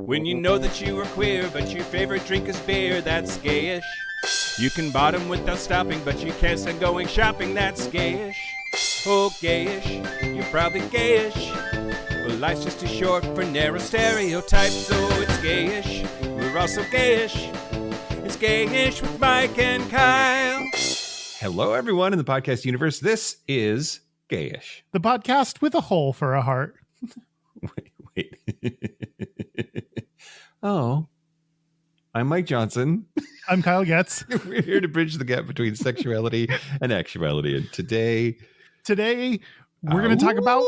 When you know that you are queer, but your favorite drink is beer, that's gayish. You can bottom without stopping, but you can't stand going shopping, that's gayish. Oh, gayish, you're probably gayish. Well, life's just too short for narrow stereotypes, so it's gayish. We're also gayish. It's Gayish with Mike and Kyle. Hello, everyone in the podcast universe. This is Gayish, the podcast with a hole for a heart. Wait. Oh, I'm Mike Johnson. I'm Kyle Getz. We're here to bridge the gap between sexuality and actuality. And today we're going to talk about.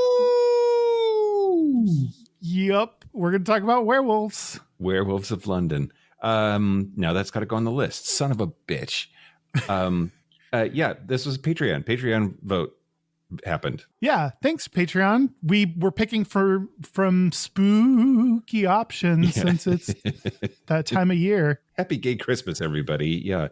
Yep, we're going to talk about werewolves. Werewolves of London. Now that's got to go on the list. Son of a bitch. Yeah, this was Patreon vote happened. Yeah, thanks Patreon. We were picking from spooky options since it's that time of year. Happy gay Christmas, everybody. Yeah.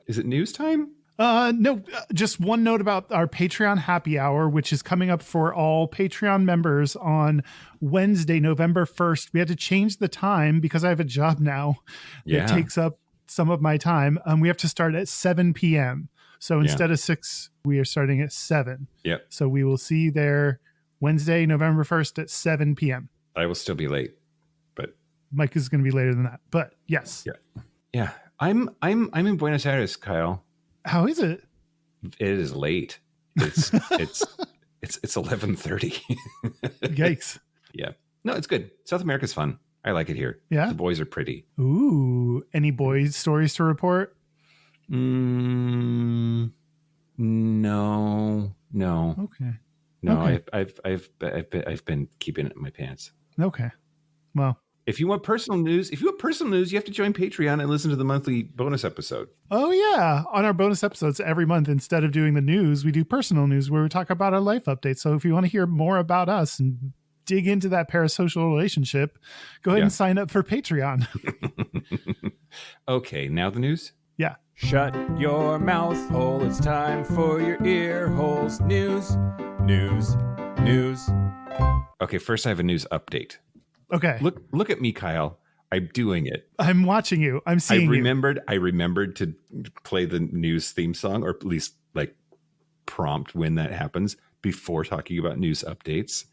Is it news time? No, just one note about our Patreon happy hour, which is coming up for all Patreon members on Wednesday, November 1st. We had to change the time because I have a job now that takes up some of my time. We have to start at 7 p.m. So instead of 6, we are starting at 7. Yep. So we will see you there Wednesday, November 1st at 7 p.m. I will still be late, but Mike is going to be later than that. But yes. Yeah. I'm in Buenos Aires, Kyle. How is it? It is late. It's 11:30. Yikes. Yeah. No, it's good. South America's fun. I like it here. Yeah. The boys are pretty. Ooh. Any boys stories to report? No. Okay. No, okay. I've been keeping it in my pants. Okay. Well, if you want personal news, you have to join Patreon and listen to the monthly bonus episode. Oh yeah. On our bonus episodes every month, instead of doing the news, we do personal news where we talk about our life updates. So if you want to hear more about us and dig into that parasocial relationship, go ahead and sign up for Patreon. Okay. Now the news. Yeah. Shut your mouth hole. It's time for your ear holes. News. Okay. First, I have a news update. Okay. Look at me, Kyle. I'm doing it. I'm watching you. I'm seeing you. I remembered to play the news theme song, or at least like prompt when that happens before talking about news updates.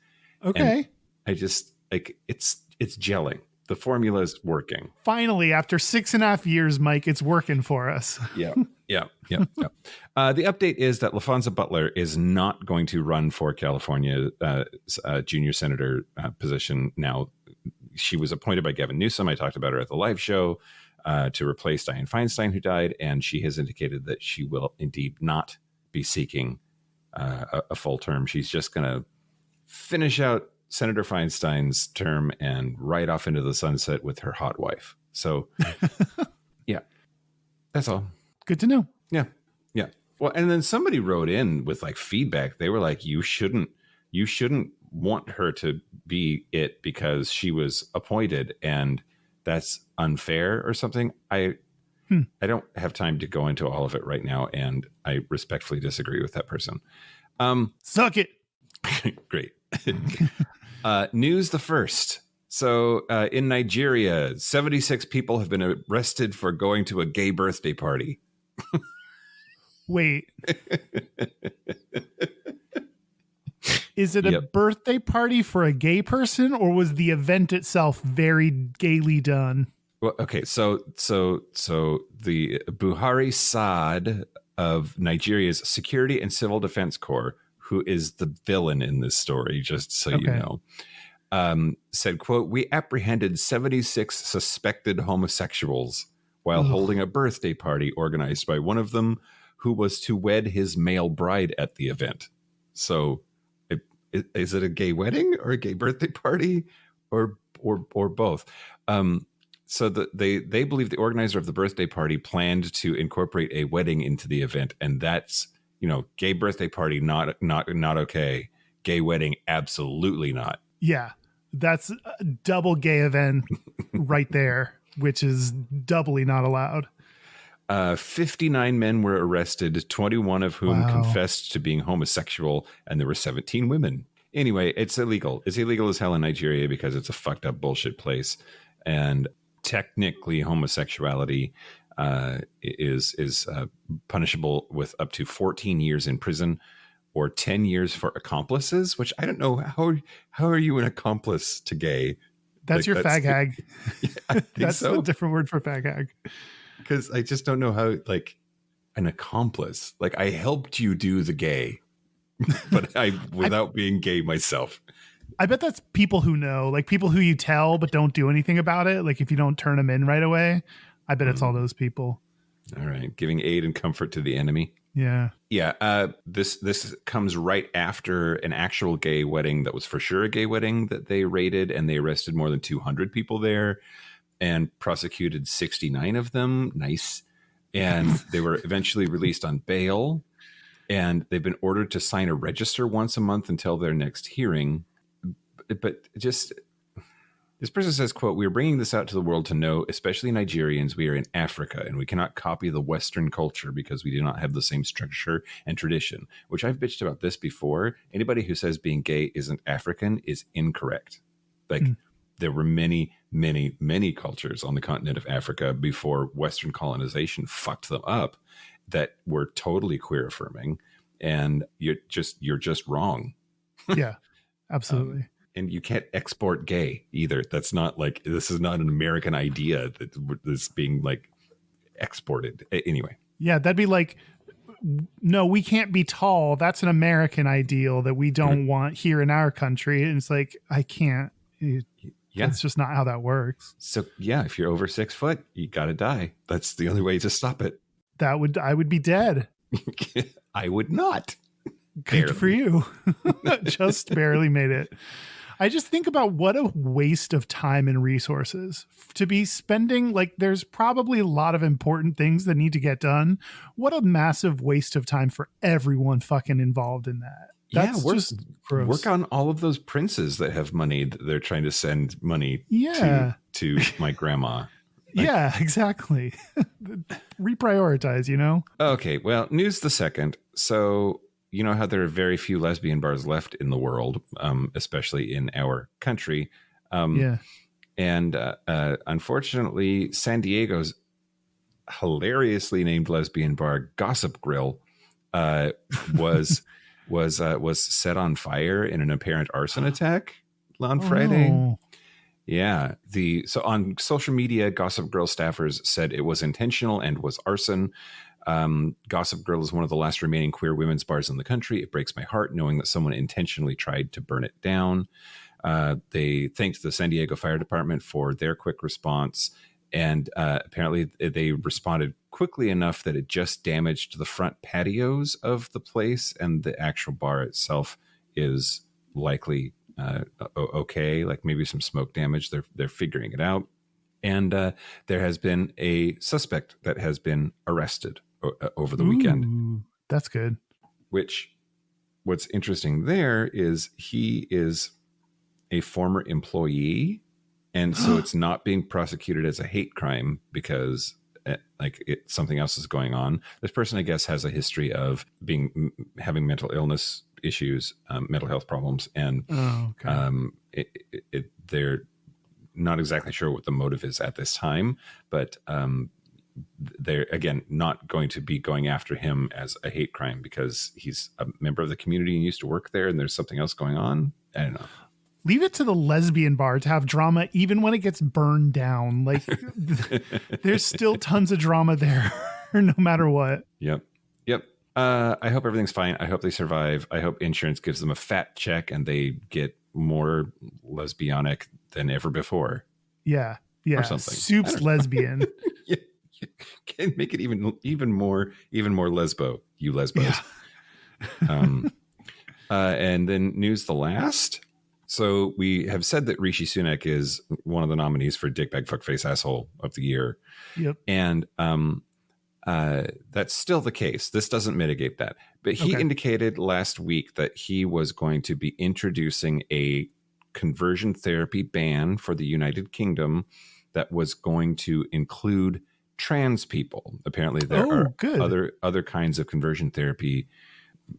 Okay. And I just it's gelling. The formula is working. Finally, after 6.5 years, Mike, it's working for us. Yeah. The update is that LaFonza Butler is not going to run for California junior senator position. Now, she was appointed by Gavin Newsom. I talked about her at the live show to replace Dianne Feinstein, who died, and she has indicated that she will indeed not be seeking a full term. She's just going to finish out Senator Feinstein's term and ride off into the sunset with her hot wife. So, yeah, that's all. Good to know. Yeah. Well, and then somebody wrote in with like feedback. They were like, you shouldn't want her to be it because she was appointed and that's unfair or something. I don't have time to go into all of it right now. And I respectfully disagree with that person. Suck it. Great. News the first. So in Nigeria, 76 people have been arrested for going to a gay birthday party. Wait. Is it a birthday party for a gay person, or was the event itself very gaily done? Well, okay, so the Buhari Saad of Nigeria's Security and Civil Defense Corps, who is the villain in this story, just so you know, said, quote, "We apprehended 76 suspected homosexuals while holding a birthday party organized by one of them who was to wed his male bride at the event." So is it a gay wedding or a gay birthday party or both? So they believe the organizer of the birthday party planned to incorporate a wedding into the event. And that's, gay birthday party, not okay. Gay wedding, absolutely not. Yeah, that's a double gay event right there, which is doubly not allowed. 59 men were arrested, 21 of whom confessed to being homosexual, and there were 17 women. Anyway, it's illegal. It's illegal as hell in Nigeria because it's a fucked up bullshit place. And technically, homosexuality is punishable with up to 14 years in prison or 10 years for accomplices, which I don't know. How are you an accomplice to gay? That's your fag hag. Yeah, that's a different word for fag hag. Because I just don't know how, like, an accomplice. Like, I helped you do the gay, but without being gay myself. I bet that's people who know, like people who you tell but don't do anything about it. Like if you don't turn them in right away, I bet it's all those people. All right, giving aid and comfort to the enemy. Yeah. Yeah. This comes right after an actual gay wedding that was for sure a gay wedding that they raided, and they arrested more than 200 people there and prosecuted 69 of them. Nice. And they were eventually released on bail, and they've been ordered to sign a register once a month until their next hearing. But just, this person says, quote, "We are bringing this out to the world to know, especially Nigerians, we are in Africa and we cannot copy the Western culture because we do not have the same structure and tradition," which I've bitched about this before. Anybody who says being gay isn't African is incorrect. Like there were many, many, many cultures on the continent of Africa before Western colonization fucked them up that were totally queer affirming, and you're just wrong. Yeah, absolutely. And you can't export gay either. That's not like, this is not an American idea that's being like exported anyway. Yeah, that'd be like, no, we can't be tall. That's an American ideal that we don't want here in our country. And it's like, I can't. That's just not how that works. So yeah, if you're over 6 foot, you got to die. That's the only way to stop it. I would be dead. I would not. Good for you. Just barely made it. I just think about what a waste of time and resources to be spending. Like there's probably a lot of important things that need to get done. What a massive waste of time for everyone fucking involved in that. That's just gross. Work on all of those princes that have money that they're trying to send money to my grandma. Yeah, exactly. Reprioritize, you know? Okay, well, news the second. So you know how there are very few lesbian bars left in the world, especially in our country. And unfortunately, San Diego's hilariously named lesbian bar, Gossip Grill, was set on fire in an apparent arson attack on Friday. Yeah. So on social media, Gossip Grill staffers said it was intentional and was arson. Gossip Grill is one of the last remaining queer women's bars in the country. It breaks my heart knowing that someone intentionally tried to burn it down. They thanked the San Diego Fire Department for their quick response. And apparently they responded quickly enough that it just damaged the front patios of the place. And the actual bar itself is likely okay, like maybe some smoke damage. They're figuring it out. And there has been a suspect that has been arrested over the weekend. That's good. What's interesting there is he is a former employee, and so it's not being prosecuted as a hate crime because something else is going on. This person, I guess, has a history of having mental illness issues, mental health problems, and they're not exactly sure what the motive is at this time, but they're, again, not going to be going after him as a hate crime because he's a member of the community and used to work there, and there's something else going on. I don't know. Leave it to the lesbian bar to have drama even when it gets burned down. Like there's still tons of drama there no matter what. Yep. I hope everything's fine. I hope they survive. I hope insurance gives them a fat check and they get more lesbianic than ever before. Yeah. Or something. Soup's lesbian. Yeah. Can make it even more lesbo, you lesbos. Yeah. And then news the last. So we have said that Rishi Sunak is one of the nominees for Dickbag Fuckface Asshole of the Year. Yep. And that's still the case. This doesn't mitigate that. But he indicated last week that he was going to be introducing a conversion therapy ban for the United Kingdom that was going to include trans people. Apparently there are other kinds of conversion therapy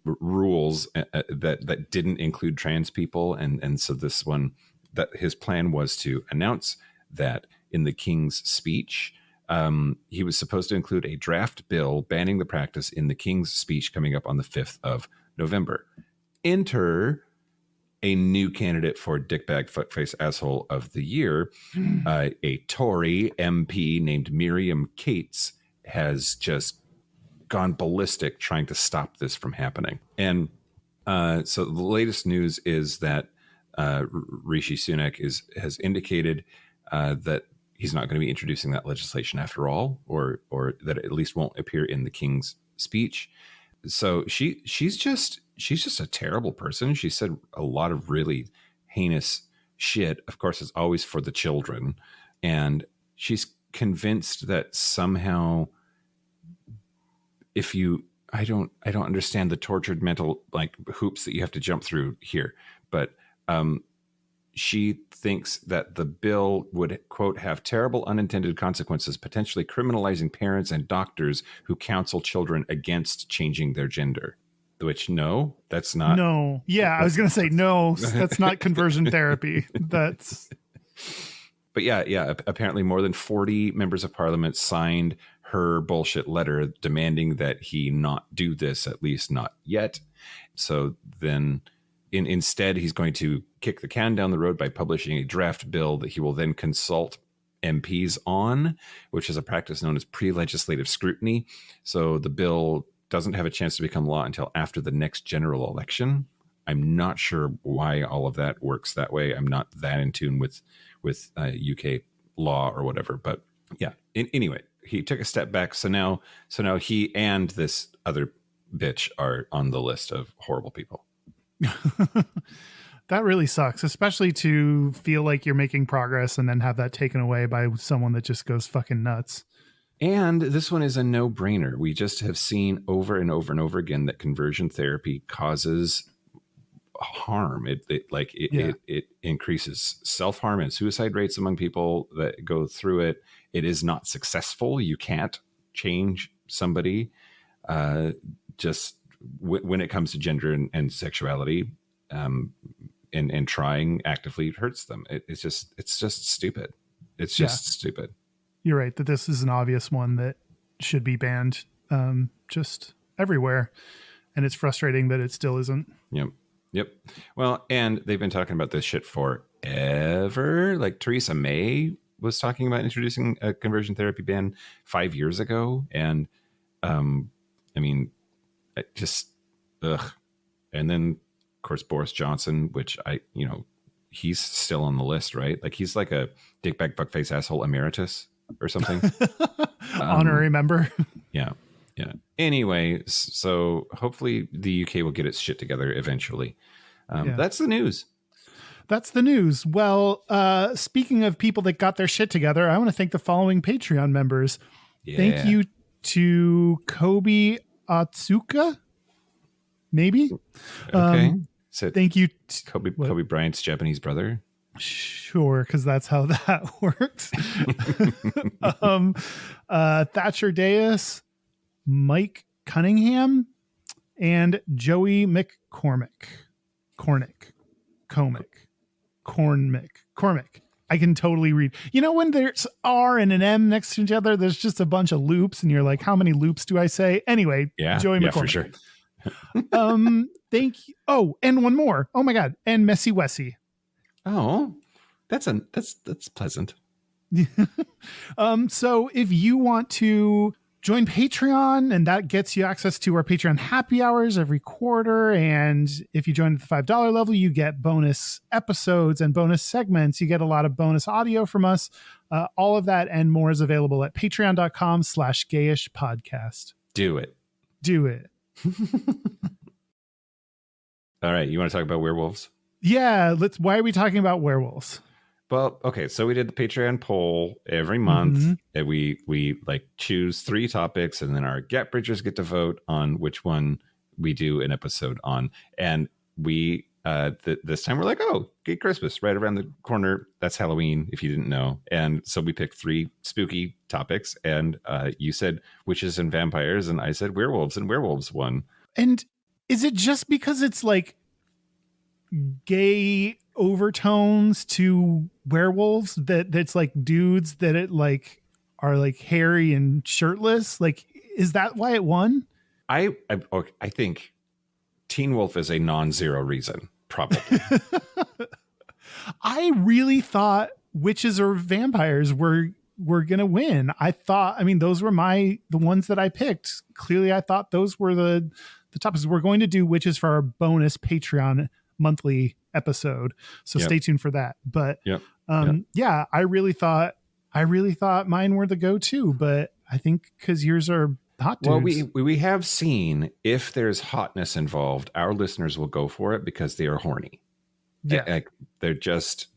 rules that didn't include trans people, and so this one, that his plan was to announce that in the King's speech, he was supposed to include a draft bill banning the practice in the King's speech coming up on the 5th of November. Enter a new candidate for Dickbag Fuckface Asshole of the Year. A Tory MP named Miriam Cates has just gone ballistic trying to stop this from happening. And so the latest news is that Rishi Sunak has indicated that he's not going to be introducing that legislation after all, or that it at least won't appear in the King's speech. So she's just a terrible person. She said a lot of really heinous shit. Of course, it's always for the children, and she's convinced that somehow, if you, I don't understand the tortured mental like hoops that you have to jump through here, but she thinks that the bill would, quote, have terrible unintended consequences, potentially criminalizing parents and doctors who counsel children against changing their gender. Which, no, that's not. No. Yeah, I was going to say, no, that's not conversion therapy. That's. But yeah. Apparently more than 40 members of parliament signed her bullshit letter demanding that he not do this, at least not yet. So then instead, he's going to kick the can down the road by publishing a draft bill that he will then consult MPs on, which is a practice known as pre-legislative scrutiny. So the bill doesn't have a chance to become law until after the next general election. I'm not sure why all of that works that way. I'm not that in tune with UK law or whatever. But yeah, anyway, he took a step back. So now he and this other bitch are on the list of horrible people. That really sucks, especially to feel like you're making progress and then have that taken away by someone that just goes fucking nuts. And this one is a no-brainer. We just have seen over and over and over again that conversion therapy causes harm. It increases self-harm and suicide rates among people that go through it. It is not successful. You can't change somebody just when it comes to gender and sexuality, and trying actively hurts them. It's just stupid. It's just stupid. You're right that this is an obvious one that should be banned just everywhere. And it's frustrating that it still isn't. Yep. Well, and they've been talking about this shit forever. Like Theresa May was talking about introducing a conversion therapy ban 5 years ago. And I mean, just ugh. And then of course Boris Johnson, which he's still on the list, right? Like he's like a dickbag fuckface asshole emeritus or something. Honorary member. Yeah. Anyway, so hopefully the UK will get its shit together eventually. That's the news. That's the news. Well, speaking of people that got their shit together, I want to thank the following Patreon members. Yeah. Thank you to Kobe Atsuka. Maybe. Okay. So thank you. Kobe Bryant's Japanese brother. Sure, because that's how that works. Thatcher Deus, Mike Cunningham, and Joey McCormick. Cormick. I can totally read. You know, when there's R and an M next to each other, there's just a bunch of loops, and you're like, how many loops do I say? Anyway, Joey McCormick. For sure. Thank you. Oh, and one more. Oh my God. And Messy Wessy. Oh, that's pleasant. So if you want to join Patreon, and that gets you access to our Patreon happy hours every quarter. And if you join at the $5 level, you get bonus episodes and bonus segments. You get a lot of bonus audio from us. All of that and more is available at patreon.com/Gayish podcast. Do it. All right. You want to talk about werewolves? Yeah. Why are we talking about werewolves? Well, okay. So we did the Patreon poll every month, and we like choose 3 topics, and then our gap bridgers get to vote on which one we do an episode on. And we this time we're like, oh, get Christmas right around the corner. That's Halloween, if you didn't know. And so we picked 3 spooky topics, and you said witches and vampires, and I said werewolves, and werewolves won. And Is it just because it's like gay overtones to werewolves that's like dudes that it like are like hairy and shirtless? Like, is that why it won? I think Teen Wolf is a non-zero reason, probably. I really thought witches or vampires were gonna win. I thought, I mean, those were the ones that I picked. Clearly, I thought those were the topics. We're going to do witches for our bonus Patreon monthly episode, so Yep. stay tuned for that. But Yep. yeah, I really thought mine were the go-to, but I think because yours are hot dudes. Well, we have seen if there's hotness involved, our listeners will go for it because they are horny. Yeah. Like, they just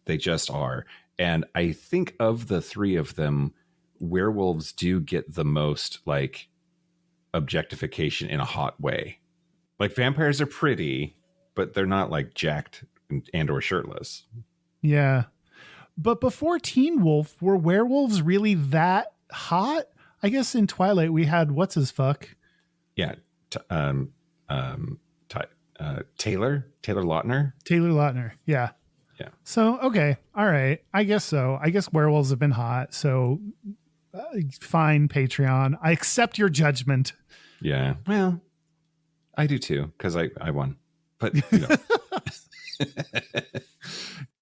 are. And I think of the three of them, werewolves do get the most like objectification in a hot way. Like vampires are pretty, but they're not like jacked and or shirtless. Yeah. But before Teen Wolf, were werewolves really that hot? I guess in Twilight we had what's his fuck? Yeah. Taylor Lautner. Taylor Lautner. Yeah. Yeah. So, okay. All right. I guess so. I guess werewolves have been hot. So fine, Patreon. I accept your judgment. Yeah. Well, I do too, because I won. But you know.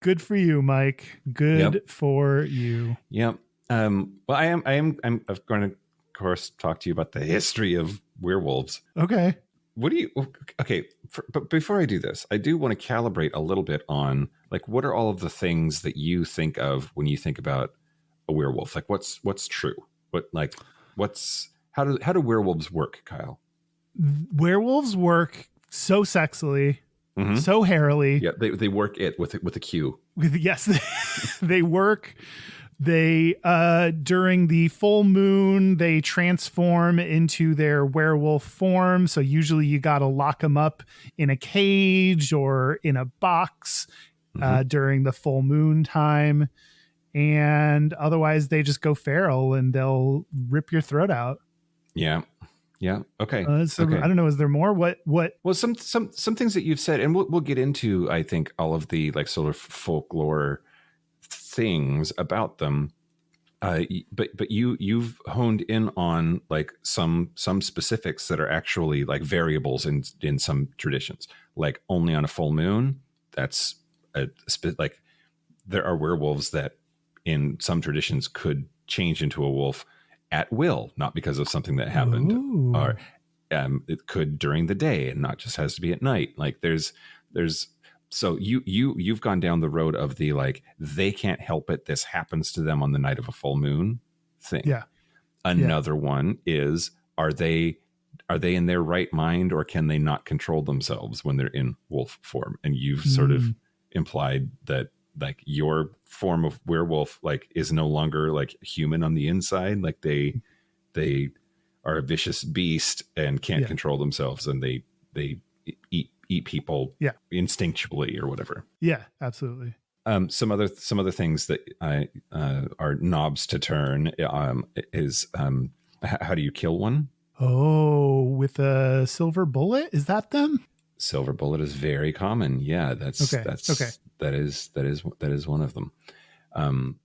Good for you, Mike. Good for you. Yep. Well, I'm going to, of course, talk to you about the history of werewolves. Okay. But before I do this, I do want to calibrate a little bit on like, what are all of the things that you think of when you think about a werewolf? Like what's true? How do werewolves work, Kyle? Werewolves work so sexily, Mhm. so hairily. Yeah. They work it with a Q. Yes, they work. They during the full moon, they transform into their werewolf form. So usually you got to lock them up in a cage or in a box during the full moon time. And otherwise they just go feral and they'll rip your throat out. Yeah. Yeah. Okay. Okay. I don't know. Is there more? What? Well, some things that you've said, and we'll get into, I think, all of the like sort of folklore things about them. But you've honed in on like some specifics that are actually like variables in some traditions, like only on a full moon. That's like there are werewolves that in some traditions could change into a wolf at will, not because of something that happened. Ooh. Or it could during the day and not just has to be at night. Like there's so you've gone down the road of the like they can't help it, this happens to them on the night of a full moon thing. Yeah. Another one is are they in their right mind, or can they not control themselves when they're in wolf form? And you've sort of implied that like your form of werewolf like is no longer like human on the inside, like they are a vicious beast and can't control themselves, and they eat people instinctually or whatever. Yeah, absolutely. Some other things that are knobs to turn is how do you kill one? Oh, with a silver bullet? Is that them? Silver bullet is very common. Yeah, that's okay. That is one of them.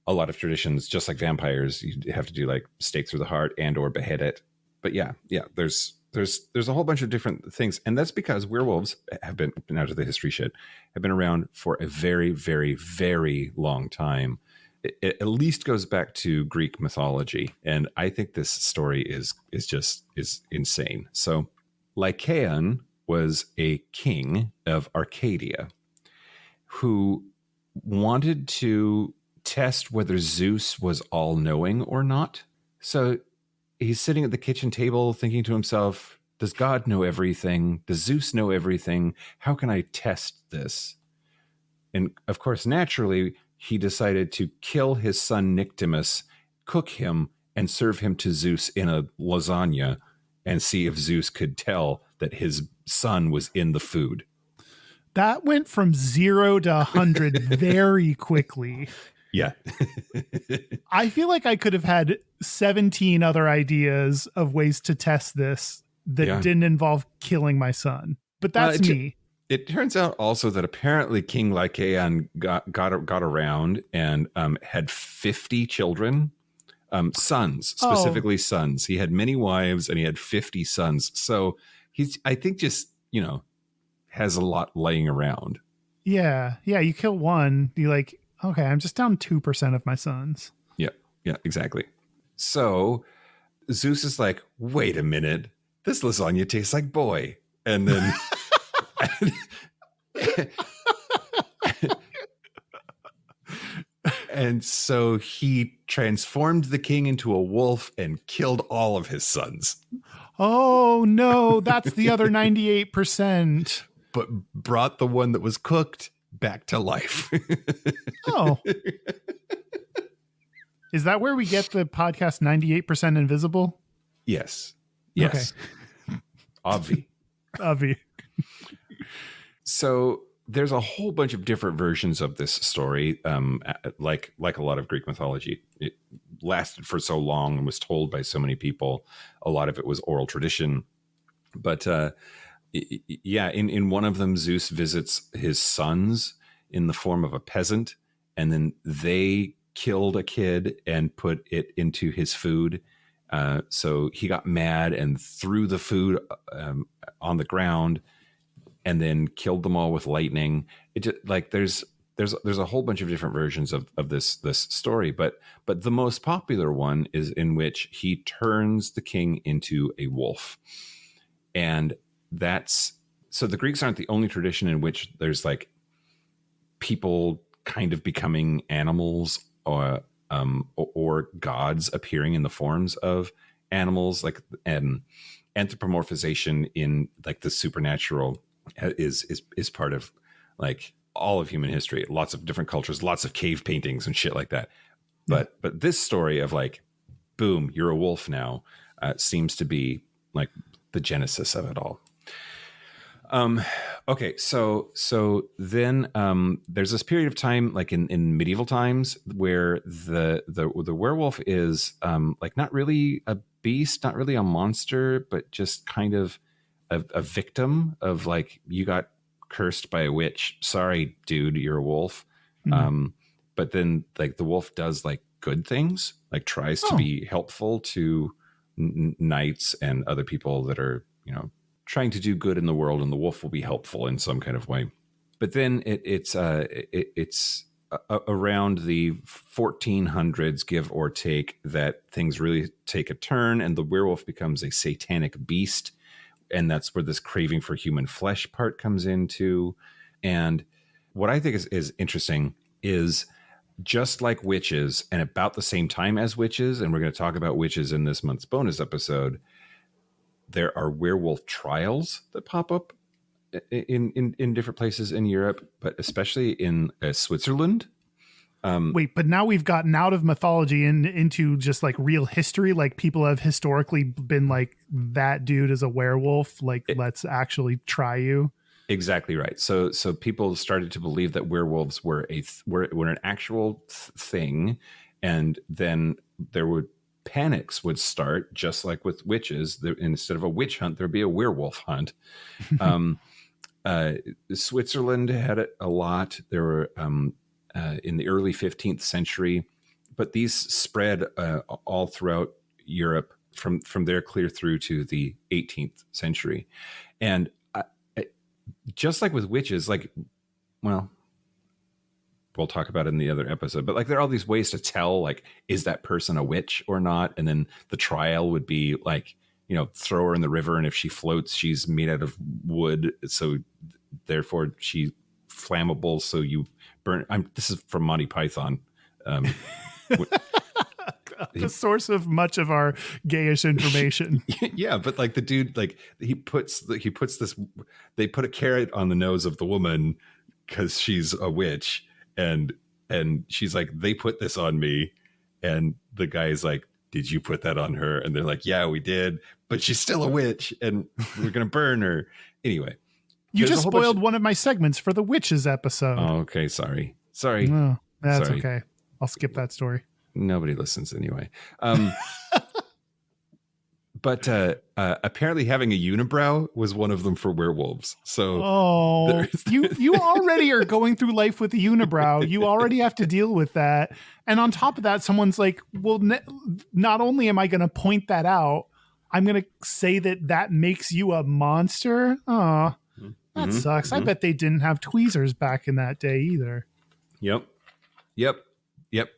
A lot of traditions, just like vampires, you have to do like stake through the heart and or behead it. But yeah, there's a whole bunch of different things, and that's because werewolves have been out of the history shit have been around for a very, very, very long time. It at least goes back to Greek mythology, and I think this story is insane. So, Lycaon was a king of Arcadia who wanted to test whether Zeus was all-knowing or not. So he's sitting at the kitchen table thinking to himself, does God know everything? Does Zeus know everything? How can I test this? And of course, naturally, he decided to kill his son Nyctimus, cook him, and serve him to Zeus in a lasagna and see if Zeus could tell that his son was in the food. That went from 0 to 100 very quickly. Yeah. I feel like I could have had 17 other ideas of ways to test this that didn't involve killing my son. but that's me. It turns out also that apparently King Lycaon got around and had 50 children, sons, specifically sons. He had many wives and he had 50 sons. So he's, I think, just, has a lot laying around. Yeah. You kill one, you're like, okay, I'm just down 2% of my sons. Yeah, exactly. So Zeus is like, wait a minute, this lasagna tastes like boy. And then and so he transformed the king into a wolf and killed all of his sons. Oh no, that's the other 98%. But brought the one that was cooked back to life. Oh. Is that where we get the podcast 98% Invisible? Yes. Okay. Obvi. So there's a whole bunch of different versions of this story, like a lot of Greek mythology. It lasted for so long and was told by so many people. A lot of it was oral tradition. But in one of them, Zeus visits his sons in the form of a peasant, and then they killed a kid and put it into his food. So he got mad and threw the food on the ground, and then killed them all with lightning. It just, like there's a whole bunch of different versions of this story, but the most popular one is in which he turns the king into a wolf. And that's, so the Greeks aren't the only tradition in which there's like people kind of becoming animals or gods appearing in the forms of animals, like anthropomorphization in like the supernatural is part of like all of human history. Lots of different cultures, lots of cave paintings and shit like that. But this story of like, boom, you're a wolf now, seems to be like the genesis of it all. Okay, so then there's this period of time, like in medieval times, where the werewolf is like not really a beast, not really a monster, but just kind of a victim of like, you got cursed by a witch. Sorry, dude, you're a wolf. Mm-hmm. But then like the wolf does like good things, like tries to be helpful to knights and other people that are, trying to do good in the world, and the wolf will be helpful in some kind of way. But then it's around the 1400s, give or take, that things really take a turn, and the werewolf becomes a satanic beast, and that's where this craving for human flesh part comes into. And what I think is interesting is, just like witches, and about the same time as witches, and we're going to talk about witches in this month's bonus episode, there are werewolf trials that pop up in different places in Europe, but especially in Switzerland. Wait, but now we've gotten out of mythology and into just like real history. Like people have historically been like, that dude is a werewolf. Like, let's actually try you. Exactly right. So people started to believe that werewolves were an actual thing, and then panics would start, just like with witches. Instead of a witch hunt, there'd be a werewolf hunt. Switzerland had it a lot. There were in the early 15th century, but these spread all throughout Europe from there clear through to the 18th century. And just like with witches, like, well, we'll talk about it in the other episode, but like there are all these ways to tell, like, is that person a witch or not? And then the trial would be like, throw her in the river, and if she floats, she's made out of wood, so therefore she's flammable, so you burn. This is from Monty Python. The source of much of our gayish information. Yeah, but like the dude, like he puts this, they put a carrot on the nose of the woman because she's a witch. And she's like, they put this on me. And the guy's like, did you put that on her? And they're like, yeah, we did. But she's still a witch, and we're going to burn her. Anyway. You just spoiled one of my segments for the witches episode. Oh, okay. Sorry. No, that's okay. I'll skip that story. Nobody listens anyway. But apparently having a unibrow was one of them for werewolves. So you already are going through life with a unibrow. You already have to deal with that. And on top of that, someone's like, well, not only am I going to point that out, I'm going to say that makes you a monster. Oh, that sucks. Mm-hmm. I bet they didn't have tweezers back in that day either. Yep.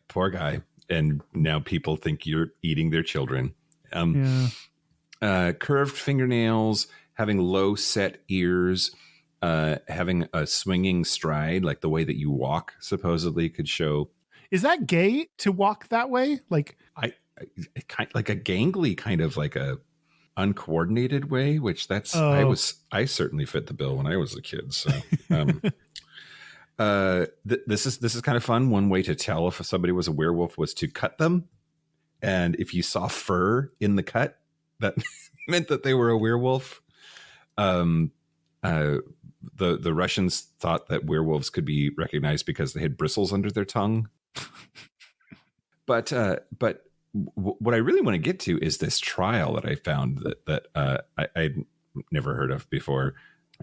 Poor guy. And now people think you're eating their children. Curved fingernails, having low set ears, having a swinging stride, like the way that you walk supposedly could show. Is that gay to walk that way? Like I like a gangly kind of like a uncoordinated way, which I certainly fit the bill when I was a kid. So this is kind of fun. One way to tell if somebody was a werewolf was to cut them. And if you saw fur in the cut, that meant that they were a werewolf. The Russians thought that werewolves could be recognized because they had bristles under their tongue. But what I really want to get to is this trial that I found that I'd never heard of before.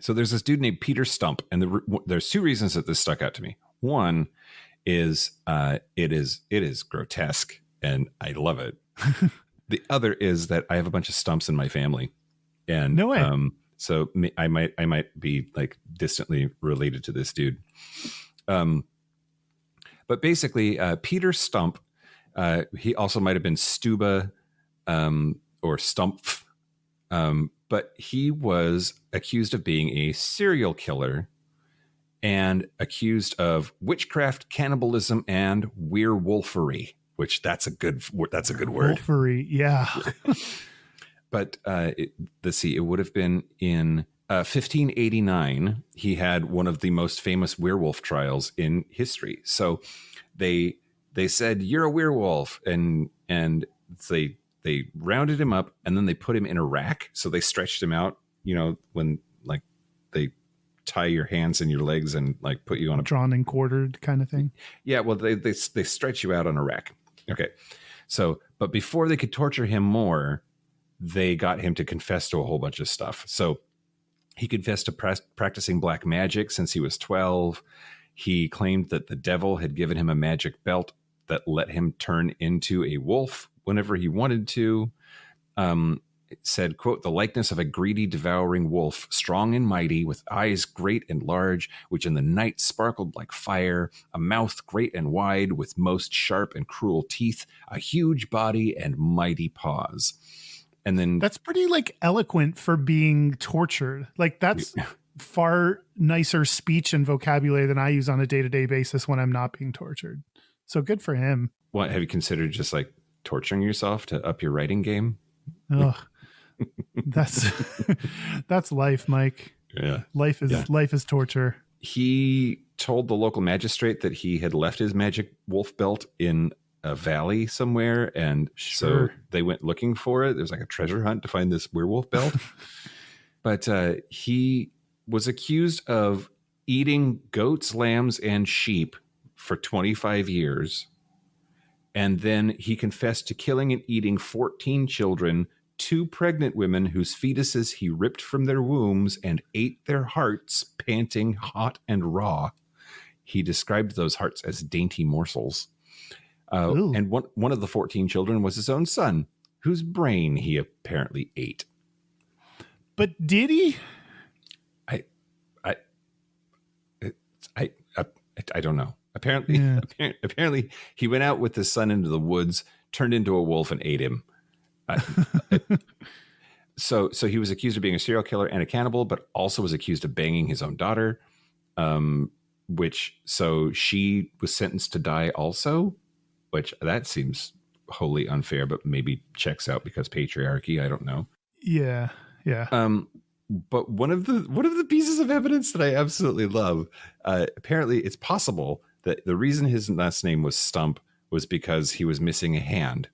So there's this dude named Peter Stump, and there's two reasons that this stuck out to me. One is it is grotesque, and I love it. The other is that I have a bunch of stumps in my family, and no way. So I might be like distantly related to this dude. But basically, Peter Stump, he also might have been Stuba or Stumpf, but he was accused of being a serial killer and accused of witchcraft, cannibalism, and werewolfery. Which that's a good word. Wolfery, yeah. But let's see, it would have been in 1589. He had one of the most famous werewolf trials in history. So they said, "You're a werewolf," and they rounded him up, and then they put him in a rack. So they stretched him out. You know, when like they tie your hands and your legs and like put you on a drawn and quartered kind of thing. Yeah, well, they stretch you out on a rack. Okay. So, but before they could torture him more, they got him to confess to a whole bunch of stuff. So he confessed to practicing black magic since he was 12. He claimed that the devil had given him a magic belt that let him turn into a wolf whenever he wanted to. It said, quote, "The likeness of a greedy, devouring wolf, strong and mighty, with eyes great and large, which in the night sparkled like fire, a mouth great and wide, with most sharp and cruel teeth, a huge body and mighty paws." And then that's pretty like eloquent for being tortured. Like that's far nicer speech and vocabulary than I use on a day-to-day basis when I'm not being tortured. So good for him. What, have you considered just like torturing yourself to up your writing game? Ugh. That's life, Mike. Yeah. Life is torture. He told the local magistrate that he had left his magic wolf belt in a valley somewhere, and so they went looking for it. There's like a treasure hunt to find this werewolf belt. But he was accused of eating goats, lambs, and sheep for 25 years. And then he confessed to killing and eating 14 children, 2 pregnant women whose fetuses he ripped from their wombs and ate their hearts, panting, hot and raw. He described those hearts as dainty morsels. And one of the 14 children was his own son, whose brain he apparently ate. But did he? I don't know. Apparently he went out with his son into the woods, turned into a wolf, and ate him. So he was accused of being a serial killer and a cannibal, but also was accused of banging his own daughter, so she was sentenced to die also, which that seems wholly unfair, but maybe checks out because patriarchy. I don't know. Yeah. But one of the pieces of evidence that I absolutely love, apparently it's possible that the reason his last name was Stump was because he was missing a hand,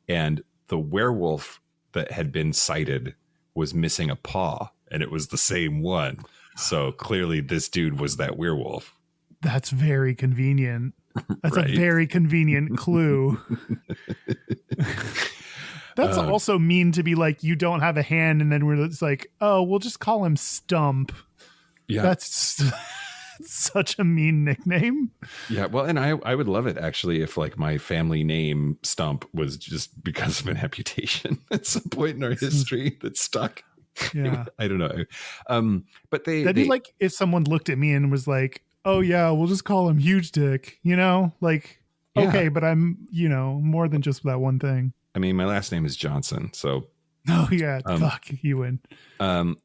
and the werewolf that had been cited was missing a paw, and it was the same one. So clearly this dude was that werewolf. That's very convenient. That's Right? A very convenient clue. That's also mean to be like, you don't have a hand, and then it's like, oh, we'll just call him Stump. Yeah. That's such a mean nickname. Yeah, well, and I would love it actually if like my family name Stump was just because of an amputation at some point in our history that stuck. Yeah. I don't know. But that'd be like if someone looked at me and was like, oh yeah, we'll just call him Huge Dick, like, yeah. Okay, but I'm, more than just that one thing. I mean, my last name is Johnson, so. Oh yeah, fuck, you win.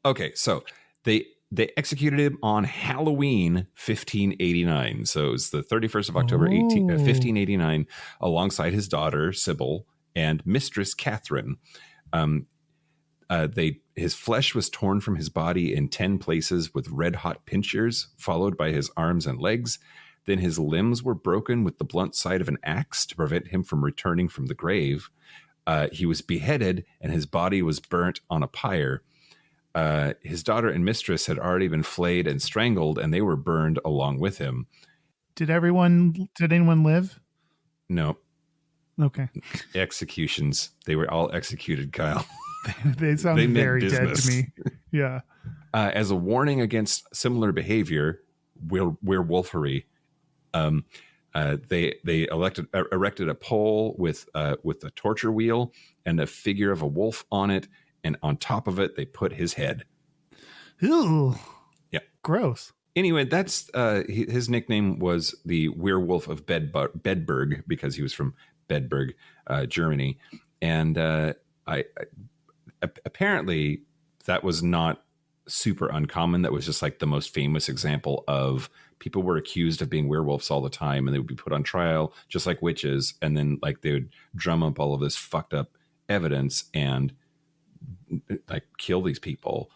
Okay, so they executed him on Halloween 1589. So it was the 31st of October 1589, alongside his daughter Sybil and mistress Catherine. His flesh was torn from his body in 10 places with red hot pincers, followed by his arms and legs. Then his limbs were broken with the blunt side of an axe to prevent him from returning from the grave. He was beheaded and his body was burnt on a pyre. His daughter and mistress had already been flayed and strangled, and they were burned along with him. Did anyone live? No. Okay. Executions. They were all executed, Kyle. They sound very dead to me. Yeah. As a warning against similar behavior, werewolfery, they erected a pole with a torture wheel and a figure of a wolf on it, and on top of it they put his head. Ew. Yeah. Gross. Anyway, that's his nickname was the Werewolf of Bedburg because he was from Bedburg, Germany, and apparently that was not super uncommon. That was just like the most famous example of people were accused of being werewolves all the time, and they would be put on trial just like witches, and then like they would drum up all of this fucked up evidence and like kill these people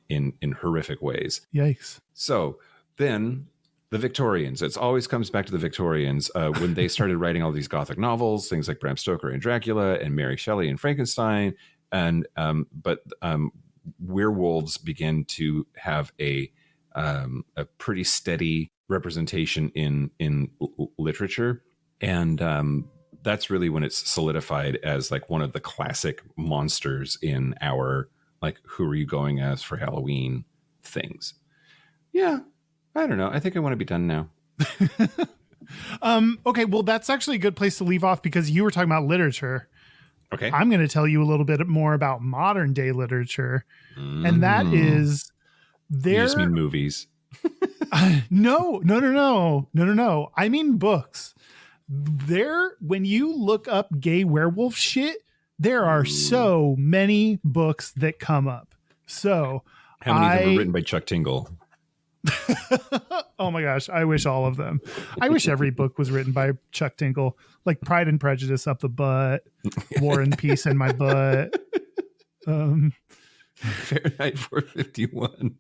in horrific ways. Yikes. So then the Victorians, it always comes back to the Victorians when they started writing all these Gothic novels, things like Bram Stoker and Dracula and Mary Shelley and Frankenstein. And but werewolves begin to have a pretty steady representation in literature, and that's really when it's solidified as like one of the classic monsters in our like who are you going as for Halloween things. Yeah, I don't know. I think I want to be done now. Okay, well that's actually a good place to leave off because you were talking about literature. Okay. I'm going to tell you a little bit more about modern day literature. And that is there. You just mean movies. No. I mean books. When you look up gay werewolf shit, there are so many books that come up. So how many of them were written by Chuck Tingle? Oh my gosh, I wish all of them. I wish every book was written by Chuck Tingle, like Pride and Prejudice up the butt, War and Peace in my butt. Fahrenheit 451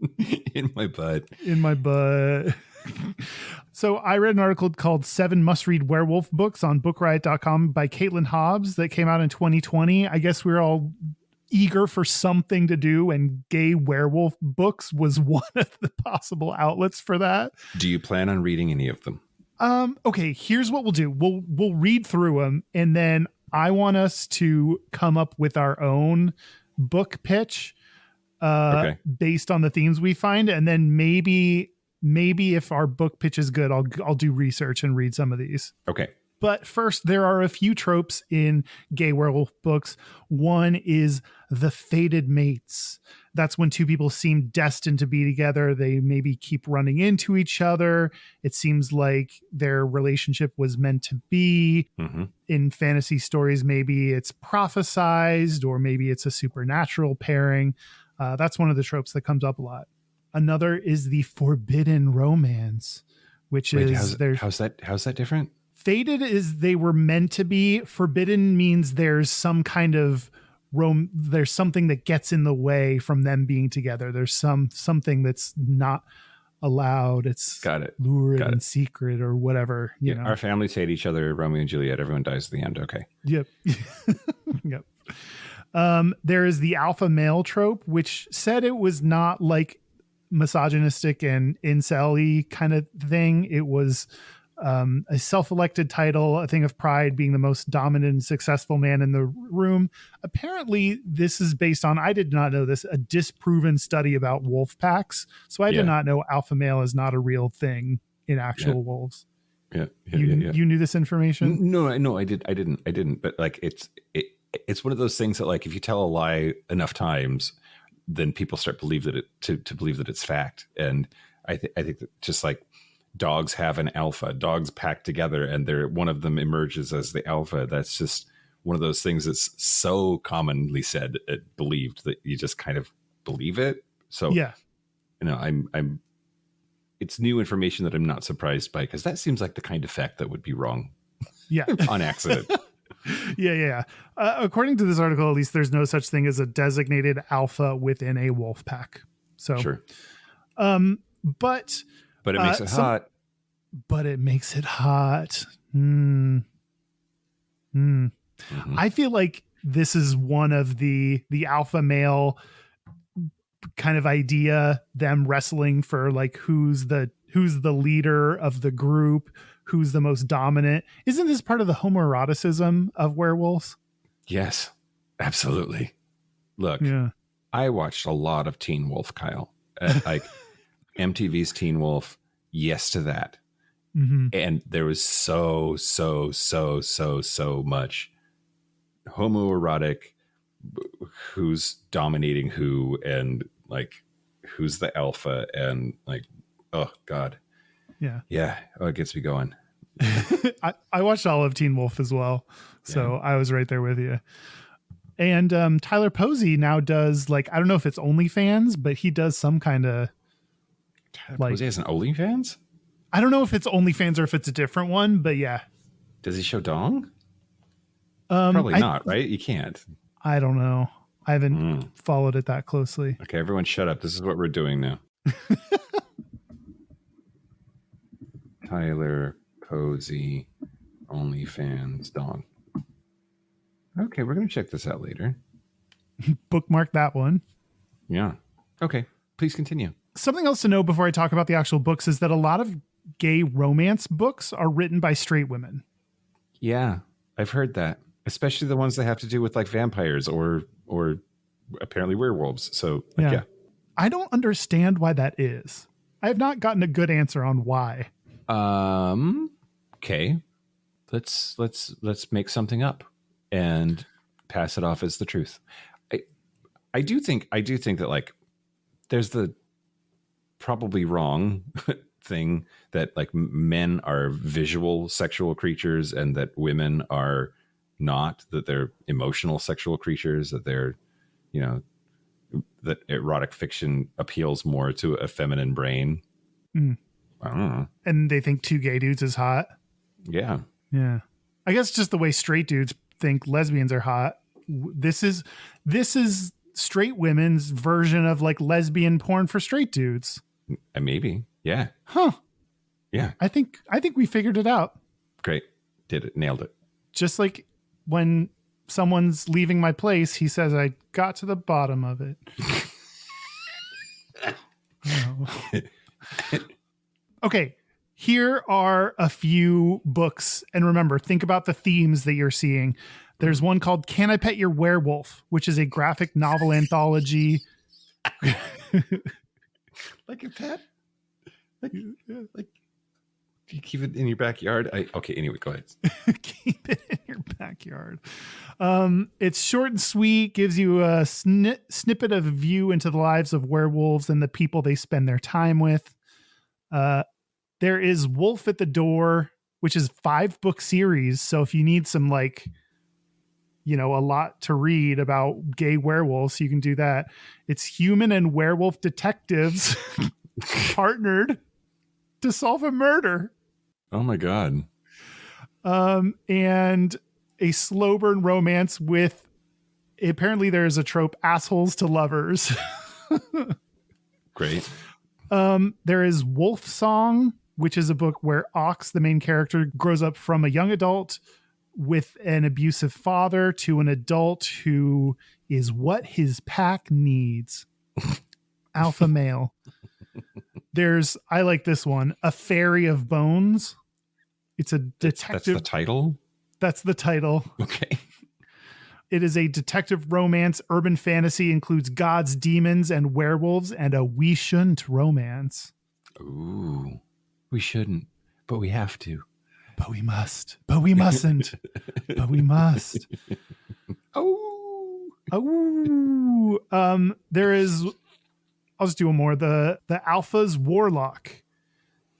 in my butt. In my butt. So I read an article called 7 Must-Read Werewolf Books on bookriot.com by Caitlin Hobbs that came out in 2020. I guess we were all eager for something to do, and gay werewolf books was one of the possible outlets for that. Do you plan on reading any of them? Okay, here's what we'll do. We'll read through them, and then I want us to come up with our own book pitch based on the themes we find, and then maybe if our book pitch is good, I'll do research and read some of these. Okay. But first, there are a few tropes in gay werewolf books. One is the fated mates. That's when two people seem destined to be together. They maybe keep running into each other. It seems like their relationship was meant to be. Mm-hmm. In fantasy stories, maybe it's prophesized, or maybe it's a supernatural pairing. That's one of the tropes that comes up a lot. Another is the forbidden romance, which how's that different? Fated is they were meant to be. Forbidden means there's some kind of there's something that gets in the way from them being together. There's something that's not allowed. It's lurid and secret or whatever. You know. Our families hate each other. Romeo and Juliet. Everyone dies at the end. Okay. Yep. Yep. There is the alpha male trope, which said it was not like misogynistic and incel-y kind of thing. It was a self-elected title, a thing of pride, being the most dominant and successful man in the room. Apparently, this is based on, I did not know this, a disproven study about wolf packs. So I did not know alpha male is not a real thing in actual wolves. You knew this information? No, I didn't. But like, it's one of those things that, like, if you tell a lie enough times, then people start to believe that it's fact. And I think that just like dogs have an alpha, dogs pack together, and one of them emerges as the alpha. That's just one of those things that's so commonly said, believed, that you just kind of believe it. So yeah, I'm. It's new information that I'm not surprised by, because that seems like the kind of fact that would be wrong. Yeah, on accident. Yeah. According to this article, at least, there's no such thing as a designated alpha within a wolf pack. So sure. But it makes it hot. But it makes it hot. Mm-hmm. I feel like this is one of the alpha male kind of idea, them wrestling for like who's the leader of the group, who's the most dominant. Isn't this part of the homoeroticism of werewolves? Yes, absolutely. Look, I watched a lot of Teen Wolf, Kyle. Like MTV's Teen Wolf, yes to that. Mm-hmm. And there was so much homoerotic, who's dominating who, and like who's the alpha, and like, oh God. Yeah. Oh, it gets me going. I watched all of Teen Wolf as well, so I was right there with you. And Tyler Posey now does, like, I don't know if it's OnlyFans, but he does some kind of Tyler Posey has an OnlyFans? I don't know if it's OnlyFans or if it's a different one, but yeah. Does he show dong? Probably not, right? You can't. I don't know. I haven't followed it that closely. Okay, everyone shut up. This is what we're doing now. Tyler Posey, OnlyFans, dong. Okay, we're going to check this out later. Bookmark that one. Yeah. Okay, please continue. Something else to know before I talk about the actual books is that a lot of gay romance books are written by straight women. Yeah, I've heard that. Especially the ones that have to do with like vampires or apparently werewolves. So yeah. I don't understand why that is. I have not gotten a good answer on why. Okay. Let's make something up and pass it off as the truth. I do think that, like, there's the probably wrong thing that like men are visual sexual creatures and that women are not, that they're emotional sexual creatures, that they're, that erotic fiction appeals more to a feminine brain. I don't know. And they think two gay dudes is hot. Yeah. I guess just the way straight dudes think lesbians are hot. This is straight women's version of like lesbian porn for straight dudes. Maybe. Yeah. Huh. Yeah. I think we figured it out. Great. Did it. Nailed it. Just like when someone's leaving my place, he says, I got to the bottom of it. Okay. Here are a few books. And remember, think about the themes that you're seeing. There's one called Can I Pet Your Werewolf, which is a graphic novel anthology. Like a pet? Like, do you keep it in your backyard? Okay, anyway, go ahead. Keep it in your backyard. It's short and sweet, gives you a snippet of view into the lives of werewolves and the people they spend their time with. There is Wolf at the Door, which is 5-book series. So if you need some, like, a lot to read about gay werewolves, you can do that. It's human and werewolf detectives partnered to solve a murder. Oh my God. And a slow burn romance with, apparently there's a trope, assholes to lovers. Great. There is Wolf Song, which is a book where Ox, the main character, grows up from a young adult with an abusive father to an adult who is what his pack needs. Alpha male. I like this one, A Fairy of Bones. It's a detective. That's the title? That's the title. Okay. It is a detective romance. Urban fantasy, includes gods, demons, and werewolves, and a we shouldn't romance. Ooh. We shouldn't, but we have to. But we must. But we mustn't. But we must. Oh. There is, I'll just do one more. The Alpha's Warlock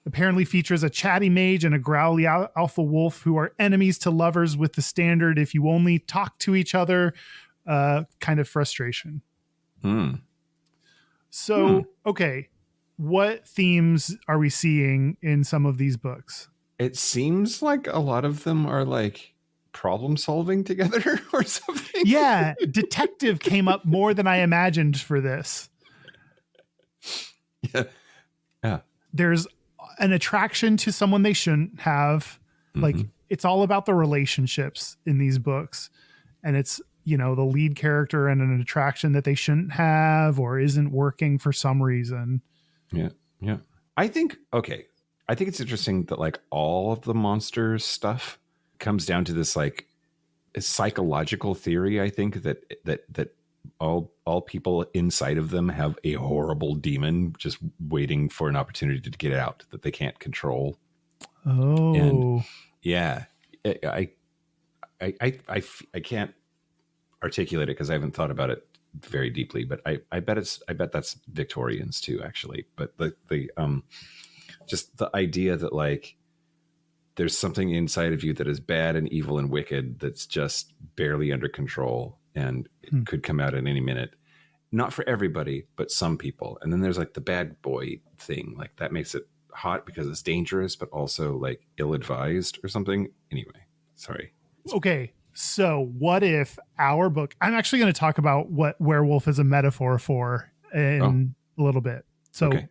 apparently features a chatty mage and a growly alpha wolf who are enemies to lovers, with the standard if you only talk to each other kind of frustration. So, okay, what themes are we seeing in some of these books? It seems like a lot of them are like problem solving together or something. Yeah, detective came up more than I imagined for this. Yeah. There's an attraction to someone they shouldn't have. Like, it's all about the relationships in these books. And it's, you know, the lead character and an attraction that they shouldn't have or isn't working for some reason. Yeah. Yeah. I think it's interesting that like all of the monster stuff comes down to this like psychological theory. I think that all people inside of them have a horrible demon just waiting for an opportunity to get out that they can't control. Oh, and yeah, I can't articulate it because I haven't thought about it very deeply, but I bet that's Victorians too, actually. But the just the idea that like there's something inside of you that is bad and evil and wicked that's just barely under control and it could come out at any minute. Not for everybody, but some people. And then there's like the bad boy thing. Like that makes it hot because it's dangerous, but also like ill-advised or something. Anyway, sorry. Okay. So what if our book, I'm actually going to talk about what werewolf is a metaphor for in a little bit. So okay.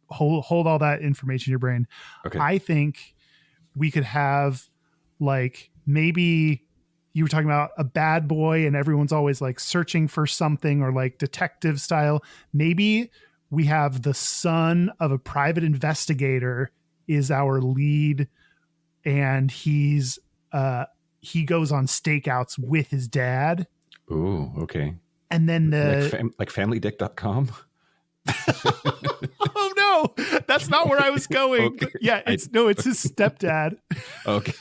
hold all that information in your brain. Okay. I think we could have like, maybe you were talking about a bad boy and everyone's always like searching for something, or like detective style. Maybe we have the son of a private investigator is our lead, and he goes on stakeouts with his dad. Ooh, okay. And then like FamilyDick.com. Oh no, that's not where I was going. Okay. Yeah, it's his stepdad. Okay.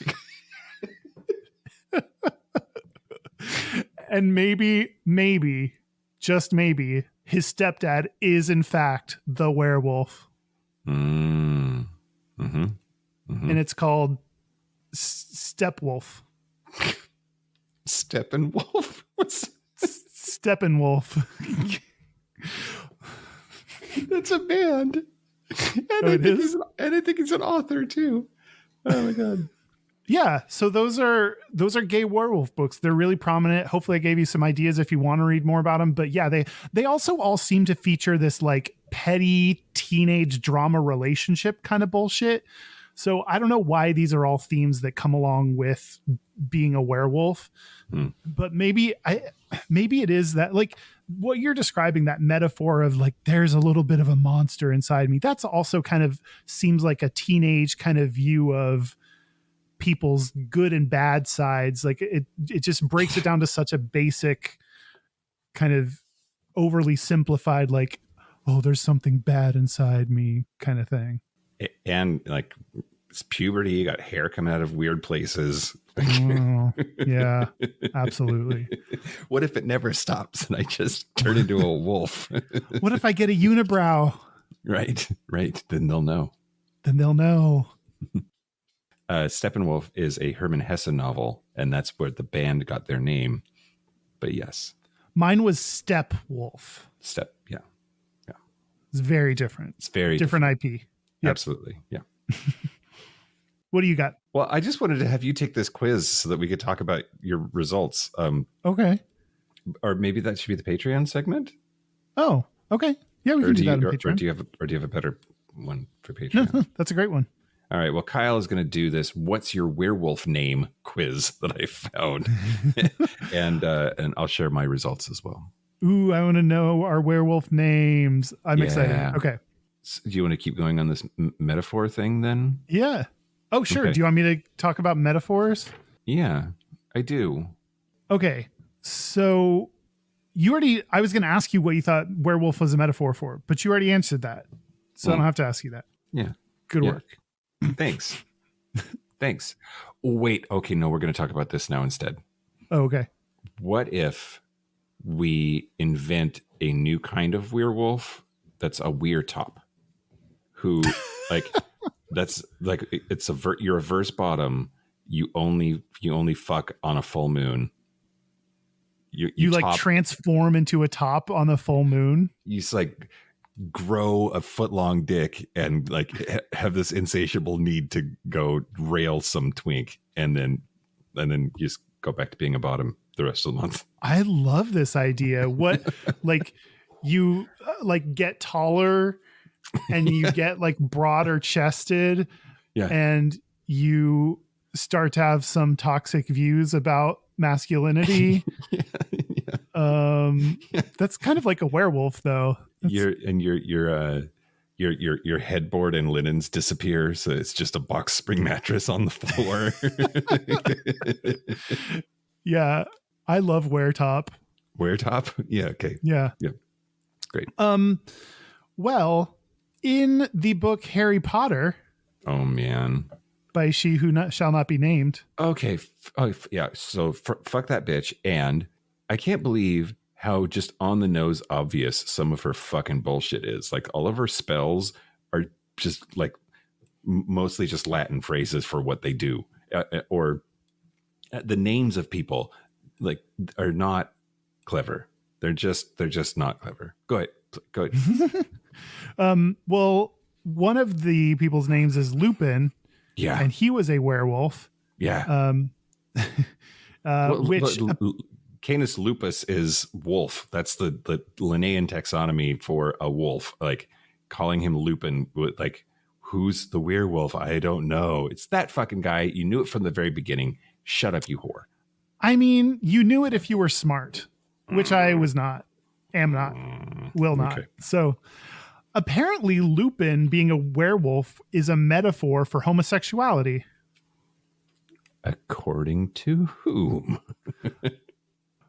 And maybe, just maybe, his stepdad is in fact the werewolf. And And it's called Stepwolf. Steppenwolf? What's Steppenwolf. That's a band. And I think he's an author too. Oh my god. Yeah, so those are gay werewolf books. They're really prominent. Hopefully I gave you some ideas if you want to read more about them. But yeah, they also all seem to feature this like petty teenage drama relationship kind of bullshit. So I don't know why these are all themes that come along with being a werewolf. But maybe it is that, like what you're describing, that metaphor of like there's a little bit of a monster inside me. That's also kind of seems like a teenage kind of view of people's good and bad sides. Like it just breaks it down to such a basic kind of overly simplified, like, oh, there's something bad inside me kind of thing. And like it's puberty, you got hair coming out of weird places. Oh, yeah, absolutely. What if it never stops and I just turn into a wolf? What if I get a unibrow? Right. Then they'll know. Steppenwolf is a Hermann Hesse novel, and that's where the band got their name. But yes. Mine was Stepwolf. Yeah. It's very different. It's very different IP. Yep. Absolutely. Yeah. What do you got? Well, I just wanted to have you take this quiz so that we could talk about your results. Okay. Or maybe that should be the Patreon segment. Oh, okay. Yeah, we can do that on Patreon. Or do you have a better one for Patreon? No, that's a great one. All right. Well, Kyle is going to do this "What's your werewolf name?" quiz that I found, and I'll share my results as well. Ooh, I want to know our werewolf names. I'm excited. Okay. So do you want to keep going on this metaphor thing then? Yeah. Oh, sure. Okay. Do you want me to talk about metaphors? Yeah, I do. Okay. So I was going to ask you what you thought werewolf was a metaphor for, but you already answered that. So I don't have to ask you that. Yeah. Good Yeah. work. Thanks. Thanks. Wait. Okay. No, we're going to talk about this now instead. Oh, okay. What if we invent a new kind of werewolf that's a weir top who like that's like you're a verse bottom. You only fuck on a full moon. You like transform into a top on the full moon. You just like grow a foot long dick and like have this insatiable need to go rail some twink, and then you just go back to being a bottom the rest of the month. I love this idea. What like you like get taller and you get like broader chested, and you start to have some toxic views about masculinity. That's kind of like a werewolf though. Your headboard and linens disappear, so it's just a box spring mattress on the floor. Yeah, I love wear top. Wear top? Yeah, okay. Yeah. Great. Well, in the book Harry Potter, oh man, by she who shall not be named. Okay. Yeah. So fuck that bitch. And I can't believe how just on the nose obvious some of her fucking bullshit is. Like all of her spells are just like mostly just Latin phrases for what they do, or the names of people like are not clever. They're just not clever. Go ahead. Well, one of the people's names is Lupin. Yeah. And he was a werewolf. Yeah. Which Canis lupus is wolf. That's the Linnaean taxonomy for a wolf. Like calling him Lupin, like who's the werewolf? I don't know. It's that fucking guy. You knew it from the very beginning. Shut up, you whore. I mean, you knew it if you were smart, which I was not, am not, will not. Okay. So apparently Lupin being a werewolf is a metaphor for homosexuality. According to whom?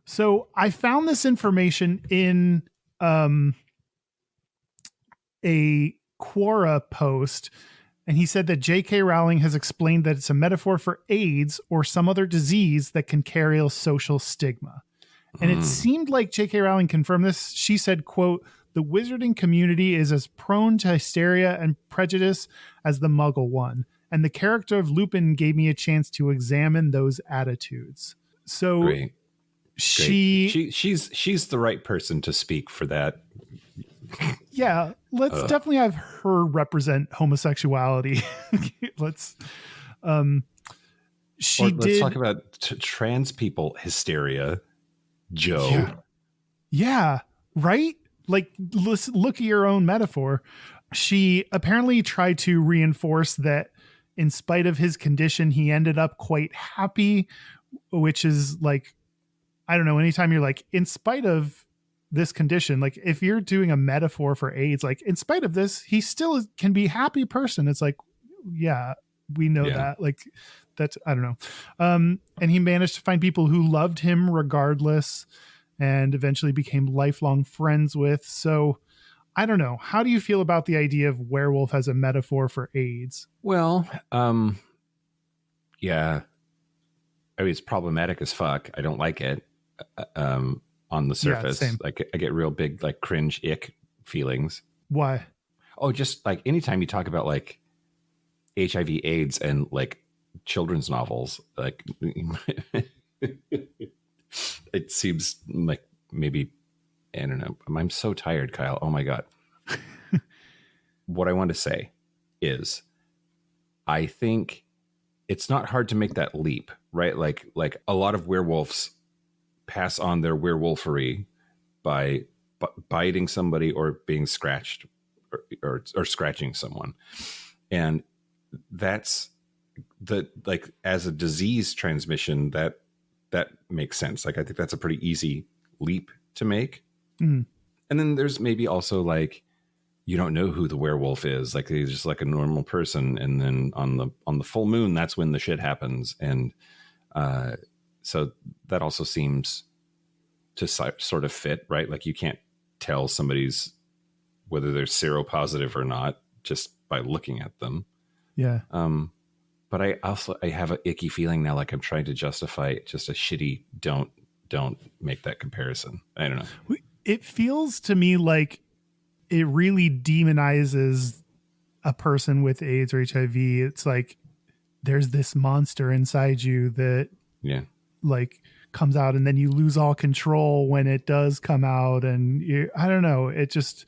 So I found this information in a Quora post, and he said that J.K. Rowling has explained that it's a metaphor for AIDS or some other disease that can carry a social stigma. And it seemed like J.K. Rowling confirmed this. She said, quote, "The wizarding community is as prone to hysteria and prejudice as the Muggle one. And the character of Lupin gave me a chance to examine those attitudes." So Great. she's the right person to speak for that. Yeah, let's definitely have her represent homosexuality. Let's talk about trans people hysteria, Joe. Yeah, right? Like, look at your own metaphor. She apparently tried to reinforce that in spite of his condition, he ended up quite happy, which is like, I don't know, anytime you're like, in spite of this condition, like if you're doing a metaphor for AIDS, like in spite of this, he still can be a happy person. It's like, yeah, we know that. Like that's, I don't know. And he managed to find people who loved him regardless and eventually became lifelong friends with. So I don't know. How do you feel about the idea of werewolf as a metaphor for AIDS? Well, yeah. I mean, it's problematic as fuck. I don't like it. On the surface, like I get real big, like cringe ick feelings. Why? Oh, just like anytime you talk about like HIV AIDS and like children's novels, like it seems like maybe, I don't know. I'm so tired, Kyle. Oh my God. What I want to say is I think it's not hard to make that leap, right? Like a lot of werewolves pass on their werewolfery by biting somebody or being scratched or scratching someone. And that's like as a disease transmission, that makes sense. Like, I think that's a pretty easy leap to make. And then there's maybe also like, you don't know who the werewolf is. Like he's just like a normal person. And then on the full moon, that's when the shit happens. And so that also seems to sort of fit, right? Like you can't tell somebody's whether they're seropositive or not just by looking at them. Yeah. But I have an icky feeling now, like I'm trying to justify just a shitty don't make that comparison. I don't know. It feels to me like it really demonizes a person with AIDS or HIV. It's like there's this monster inside you that like comes out, and then you lose all control when it does come out. And I don't know. It just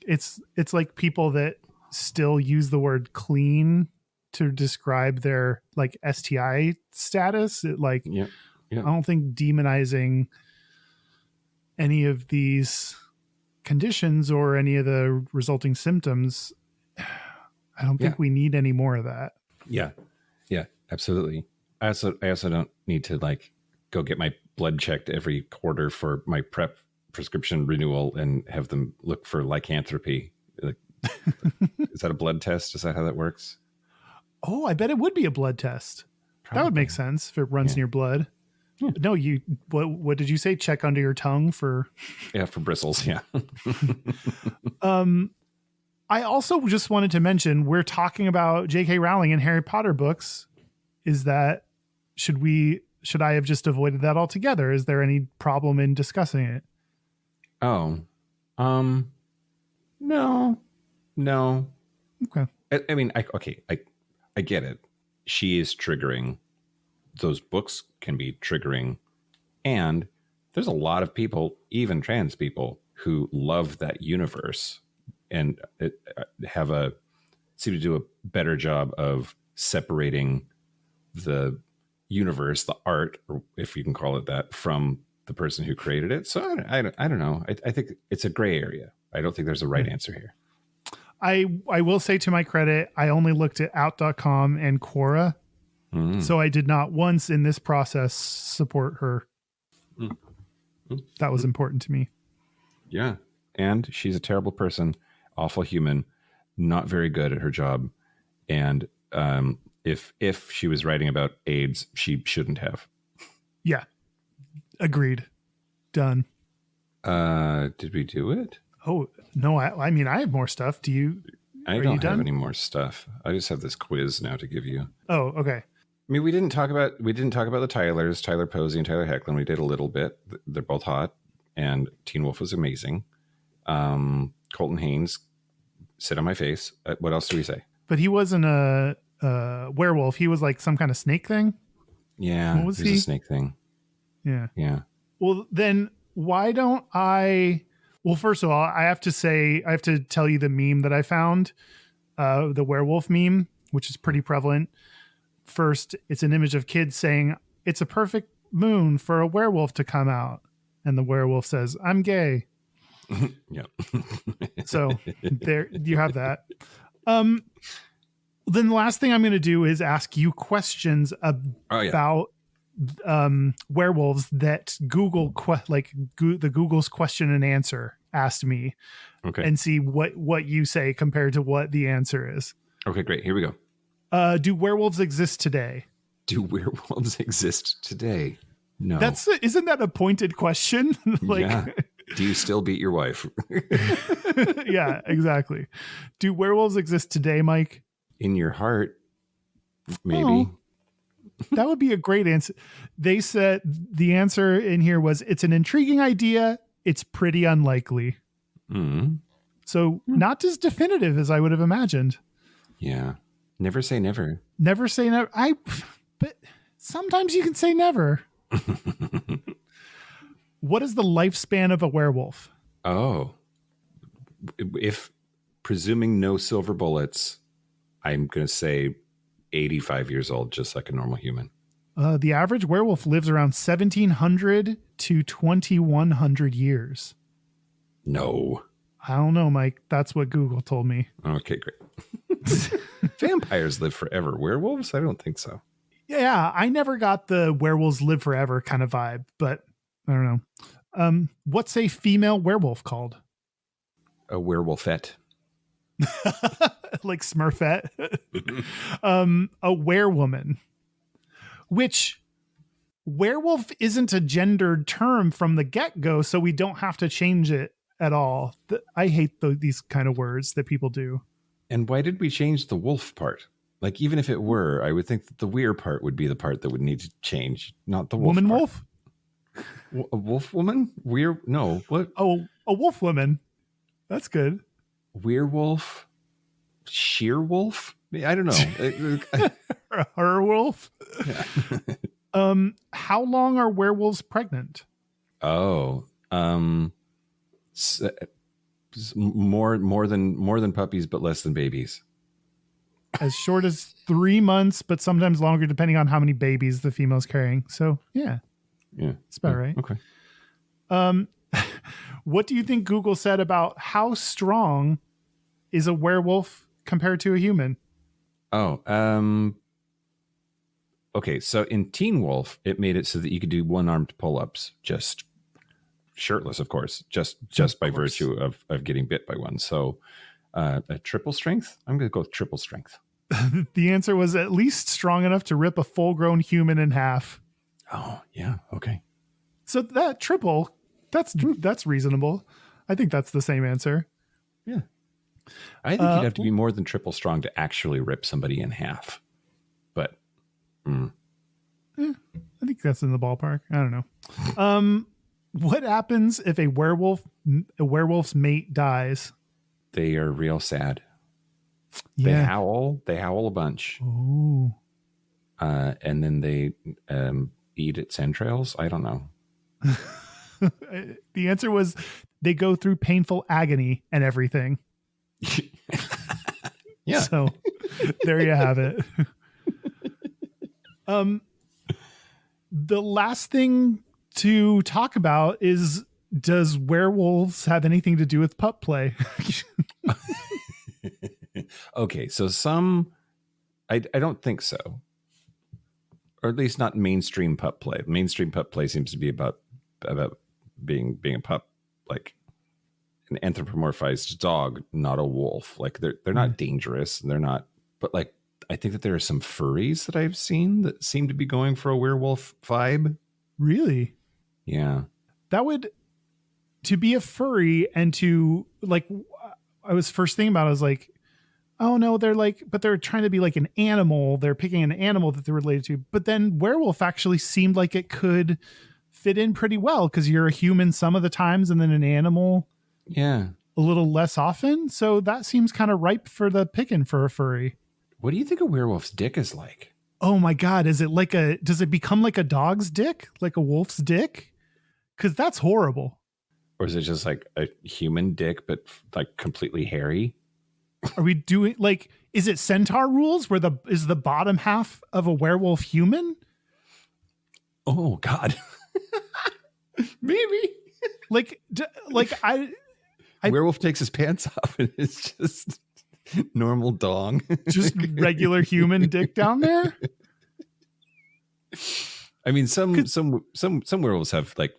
it's like people that still use the word clean to describe their like STI status. It like I don't think demonizing any of these conditions or any of the resulting symptoms, I don't think we need any more of that. Yeah, absolutely. I also don't need to like go get my blood checked every quarter for my PrEP prescription renewal and have them look for lycanthropy. Like, is that a blood test? Is that how that works? Oh, I bet it would be a blood test. Probably. That would make sense if it runs in your blood. Yeah. No, what did you say? Check under your tongue for bristles. Yeah. I also just wanted to mention, we're talking about J.K. Rowling and Harry Potter books. Is that, should I have just avoided that altogether? Is there any problem in discussing it? Oh, no. Okay. I mean, I get it. She is triggering. Those books can be triggering. And there's a lot of people, even trans people, who love that universe and seem to do a better job of separating the universe, the art, or if you can call it that, from the person who created it. So I don't know. I think it's a gray area. I don't think there's a right answer here. I will say, to my credit, I only looked at out.com and Quora. So I did not once in this process support her. That was important to me. Yeah. And she's a terrible person, awful human, not very good at her job. And if she was writing about AIDS, she shouldn't have. Yeah. Agreed. Done. Did we do it? Oh, no. I mean, I have more stuff. Do you? I don't have any more stuff. I just have this quiz now to give you. Oh, okay. I mean, we didn't talk about the Tylers, Tyler Posey and Tyler Hoechlin. We did a little bit. They're both hot, and Teen Wolf was amazing. Colton Haynes, sit on my face. What else do we say? But he wasn't a werewolf. He was like some kind of snake thing. Yeah, what was he? A snake thing. Yeah. Well, then why don't I? Well, first of all, I have to tell you the meme that I found, the werewolf meme, which is pretty prevalent. First, it's an image of kids saying, "It's a perfect moon for a werewolf to come out." And the werewolf says, "I'm gay." Yeah. So there you have that. Then the last thing I'm going to do is ask you questions about werewolves that Google, the Google's question and answer asked me. Okay. And see what you say compared to what the answer is. Okay, great. Here we go. Do werewolves exist today? Do werewolves exist today? No. Isn't that a pointed question? Yeah. Do you still beat your wife? Yeah, exactly. Do werewolves exist today, Mike? In your heart, maybe. Oh, that would be a great answer. They said the answer in here was, it's an intriguing idea. It's pretty unlikely. Mm-hmm. So not as definitive as I would have imagined. Yeah. Never say never. Never say never. But sometimes you can say never. What is the lifespan of a werewolf? Oh, if presuming no silver bullets, I'm going to say 85 years old, just like a normal human. The average werewolf lives around 1,700 to 2,100 years. No. I don't know, Mike. That's what Google told me. Okay, great. Vampires live forever. Werewolves? I don't think so. Yeah, I never got the werewolves live forever kind of vibe, but I don't know. What's a female werewolf called? A werewolfette. Like Smurfette. A werewoman, which werewolf isn't a gendered term from the get-go, so we don't have to change it at all. I hate these kind of words that people do. And why did we change the wolf part? Like, even if it were, I would think that the weir part would be the part that would need to change, not the wolf Woman part. wolf? A wolf woman? Weir? No. What? Oh, a wolf woman. That's good. Werewolf? Sheer wolf? I don't know. Her wolf? Yeah. How long are werewolves pregnant? Oh, more than puppies, but less than babies. As short as 3 months, but sometimes longer, depending on how many babies the female's carrying. So yeah, it's about right. Okay. What do you think Google said about how strong is a werewolf compared to a human? Oh, okay. So in Teen Wolf, it made it so that you could do one-armed pull-ups, just shirtless, of course, just by virtue of getting bit by one. So a triple strength? I'm going to go with triple strength. The answer was at least strong enough to rip a full-grown human in half. Oh, yeah. Okay. So that triple, that's reasonable. I think that's the same answer. Yeah. I think you'd have to be more than triple strong to actually rip somebody in half. But I think that's in the ballpark. I don't know. What happens if a werewolf's mate dies? they are real sad. Yeah. They howl a bunch. Ooh. And then they eat its entrails. I don't know. The answer was they go through painful agony and everything. Yeah. So there you have it. The last thing to talk about is, does werewolves have anything to do with pup play? Okay, so I don't think so, or at least not mainstream pup play. Mainstream pup play seems to be about being a pup, like an anthropomorphized dog, not a wolf. Like they're not dangerous, and they're not. But like, I think that there are some furries that I've seen that seem to be going for a werewolf vibe. Really? Yeah, that would, to be a furry and to like, I was first thinking about it, I was like, oh no, but they're trying to be like an animal. They're picking an animal that they're related to. But then werewolf actually seemed like it could fit in pretty well because you're a human some of the times and then an animal. Yeah. A little less often. So that seems kind of ripe for the picking for a furry. What do you think a werewolf's dick is like? Oh my God. Does it become like a dog's dick? Like a wolf's dick? Because that's horrible. Or is it just like a human dick, but like completely hairy? Are we doing like, is it centaur rules where is the bottom half of a werewolf human? Oh God. Maybe. I werewolf takes his pants off and it's just normal dong. Just regular human dick down there. I mean, some werewolves have like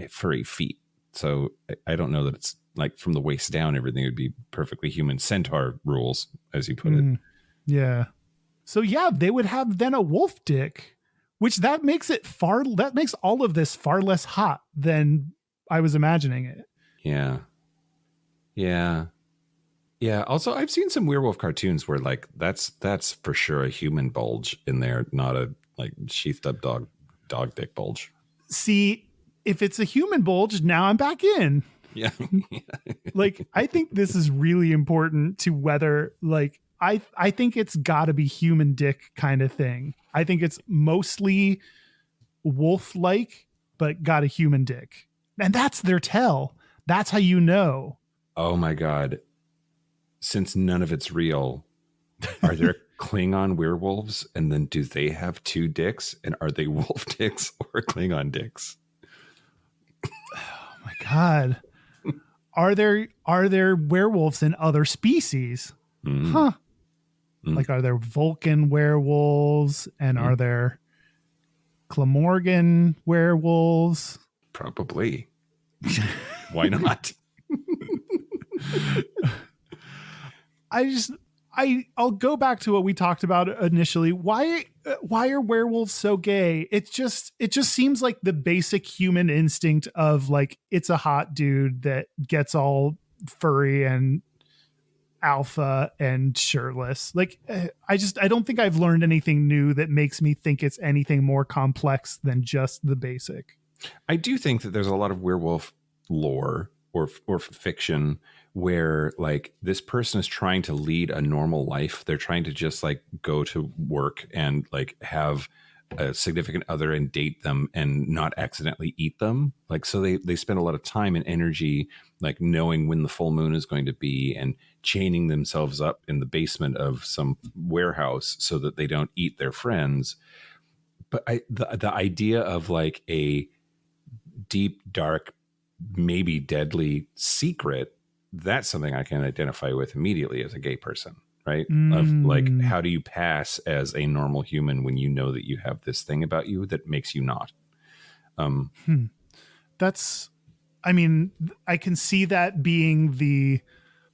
furry feet. So I don't know that it's like from the waist down, everything would be perfectly human. Centaur rules, as you put it. Yeah. So yeah, they would have then a wolf dick, which that makes all of this far less hot than I was imagining it. Yeah. Yeah. Yeah. Also, I've seen some werewolf cartoons where like that's for sure a human bulge in there, not a like sheathed up dog dick bulge. See, if it's a human bulge, now I'm back in. Yeah. Like, I think this is really important to whether, like, I think it's got to be human dick kind of thing. I think it's mostly wolf-like, but got a human dick. And that's their tell. That's how you know. Oh my God. Since none of it's real, are there Klingon werewolves? And then do they have two dicks? And are they wolf dicks or Klingon dicks? Oh my God. Are there werewolves in other species? Huh. Like, are there Vulcan werewolves and are there Klamorgan werewolves? I'll go back to what we talked about initially. Why are werewolves so gay? It just seems like the basic human instinct of like, it's a hot dude that gets all furry and alpha and shirtless. Like, I don't think I've learned anything new that makes me think it's anything more complex than just the basic. I do think that there's a lot of werewolf lore or fiction where like this person is trying to lead a normal life. They're trying to just like go to work and like have a significant other and date them and not accidentally eat them. Like, so they spend a lot of time and energy like knowing when the full moon is going to be and chaining themselves up in the basement of some warehouse so that they don't eat their friends. But the idea of like a deep, dark, maybe deadly secret, that's something I can identify with immediately as a gay person, right? Of like, how do you pass as a normal human when you know that you have this thing about you that makes you not? That's, I mean, I can see that being the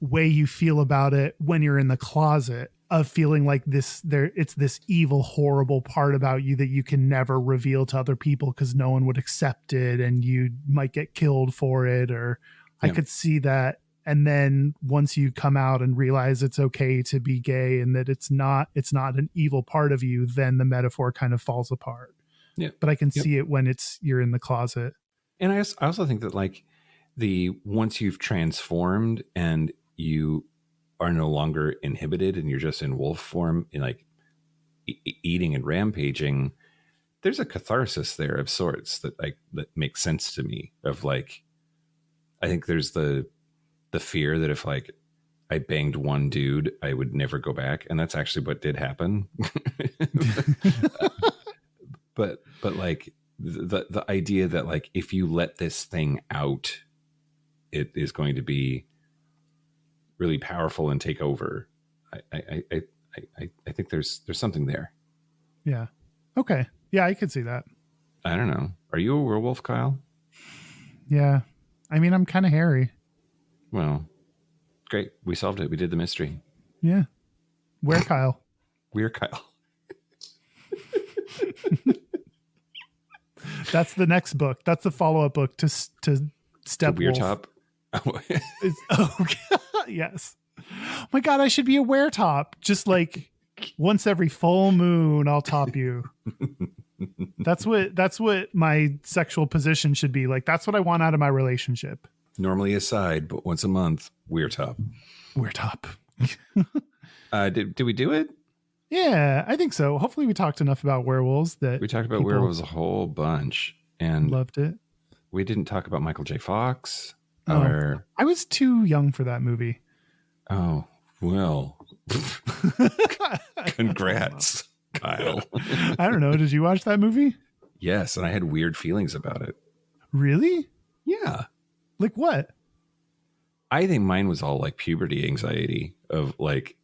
way you feel about it when you're in the closet, of feeling like it's this evil, horrible part about you that you can never reveal to other people because no one would accept it and you might get killed for it. Or I could see that. And then once you come out and realize it's okay to be gay and that it's not an evil part of you, then the metaphor kind of falls apart. Yeah. But I can see it when you're in the closet. And I also think that like once you've transformed and you are no longer inhibited and you're just in wolf form in like eating and rampaging, there's a catharsis there of sorts that makes sense to me. Of like, I think there's the fear that if like I banged one dude, I would never go back, and that's actually what did happen. but like the idea that like if you let this thing out, it is going to be really powerful and take over. I think there's something there. Yeah. Okay. Yeah, I could see that. I don't know. Are you a werewolf, Kyle? Yeah. I mean, I'm kind of hairy. Well, great. We solved it. We did the mystery. Yeah. Where Kyle? We're Kyle. That's the next book. That's the follow-up book to Step Weird Wolf. Top. Yes. Oh my God, I should be a weretop. Just like once every full moon, I'll top you. That's what my sexual position should be. Like, that's what I want out of my relationship. Normally a side, but once a month, we're top. We're top. Did we do it? Yeah, I think so. Hopefully we talked enough about werewolves that we talked about werewolves a whole bunch and loved it. We didn't talk about Michael J. Fox. I was too young for that movie. Oh, well. Congrats, Kyle. I don't know. Did you watch that movie? Yes, and I had weird feelings about it. Really? Yeah. Like what? I think mine was all like puberty anxiety of like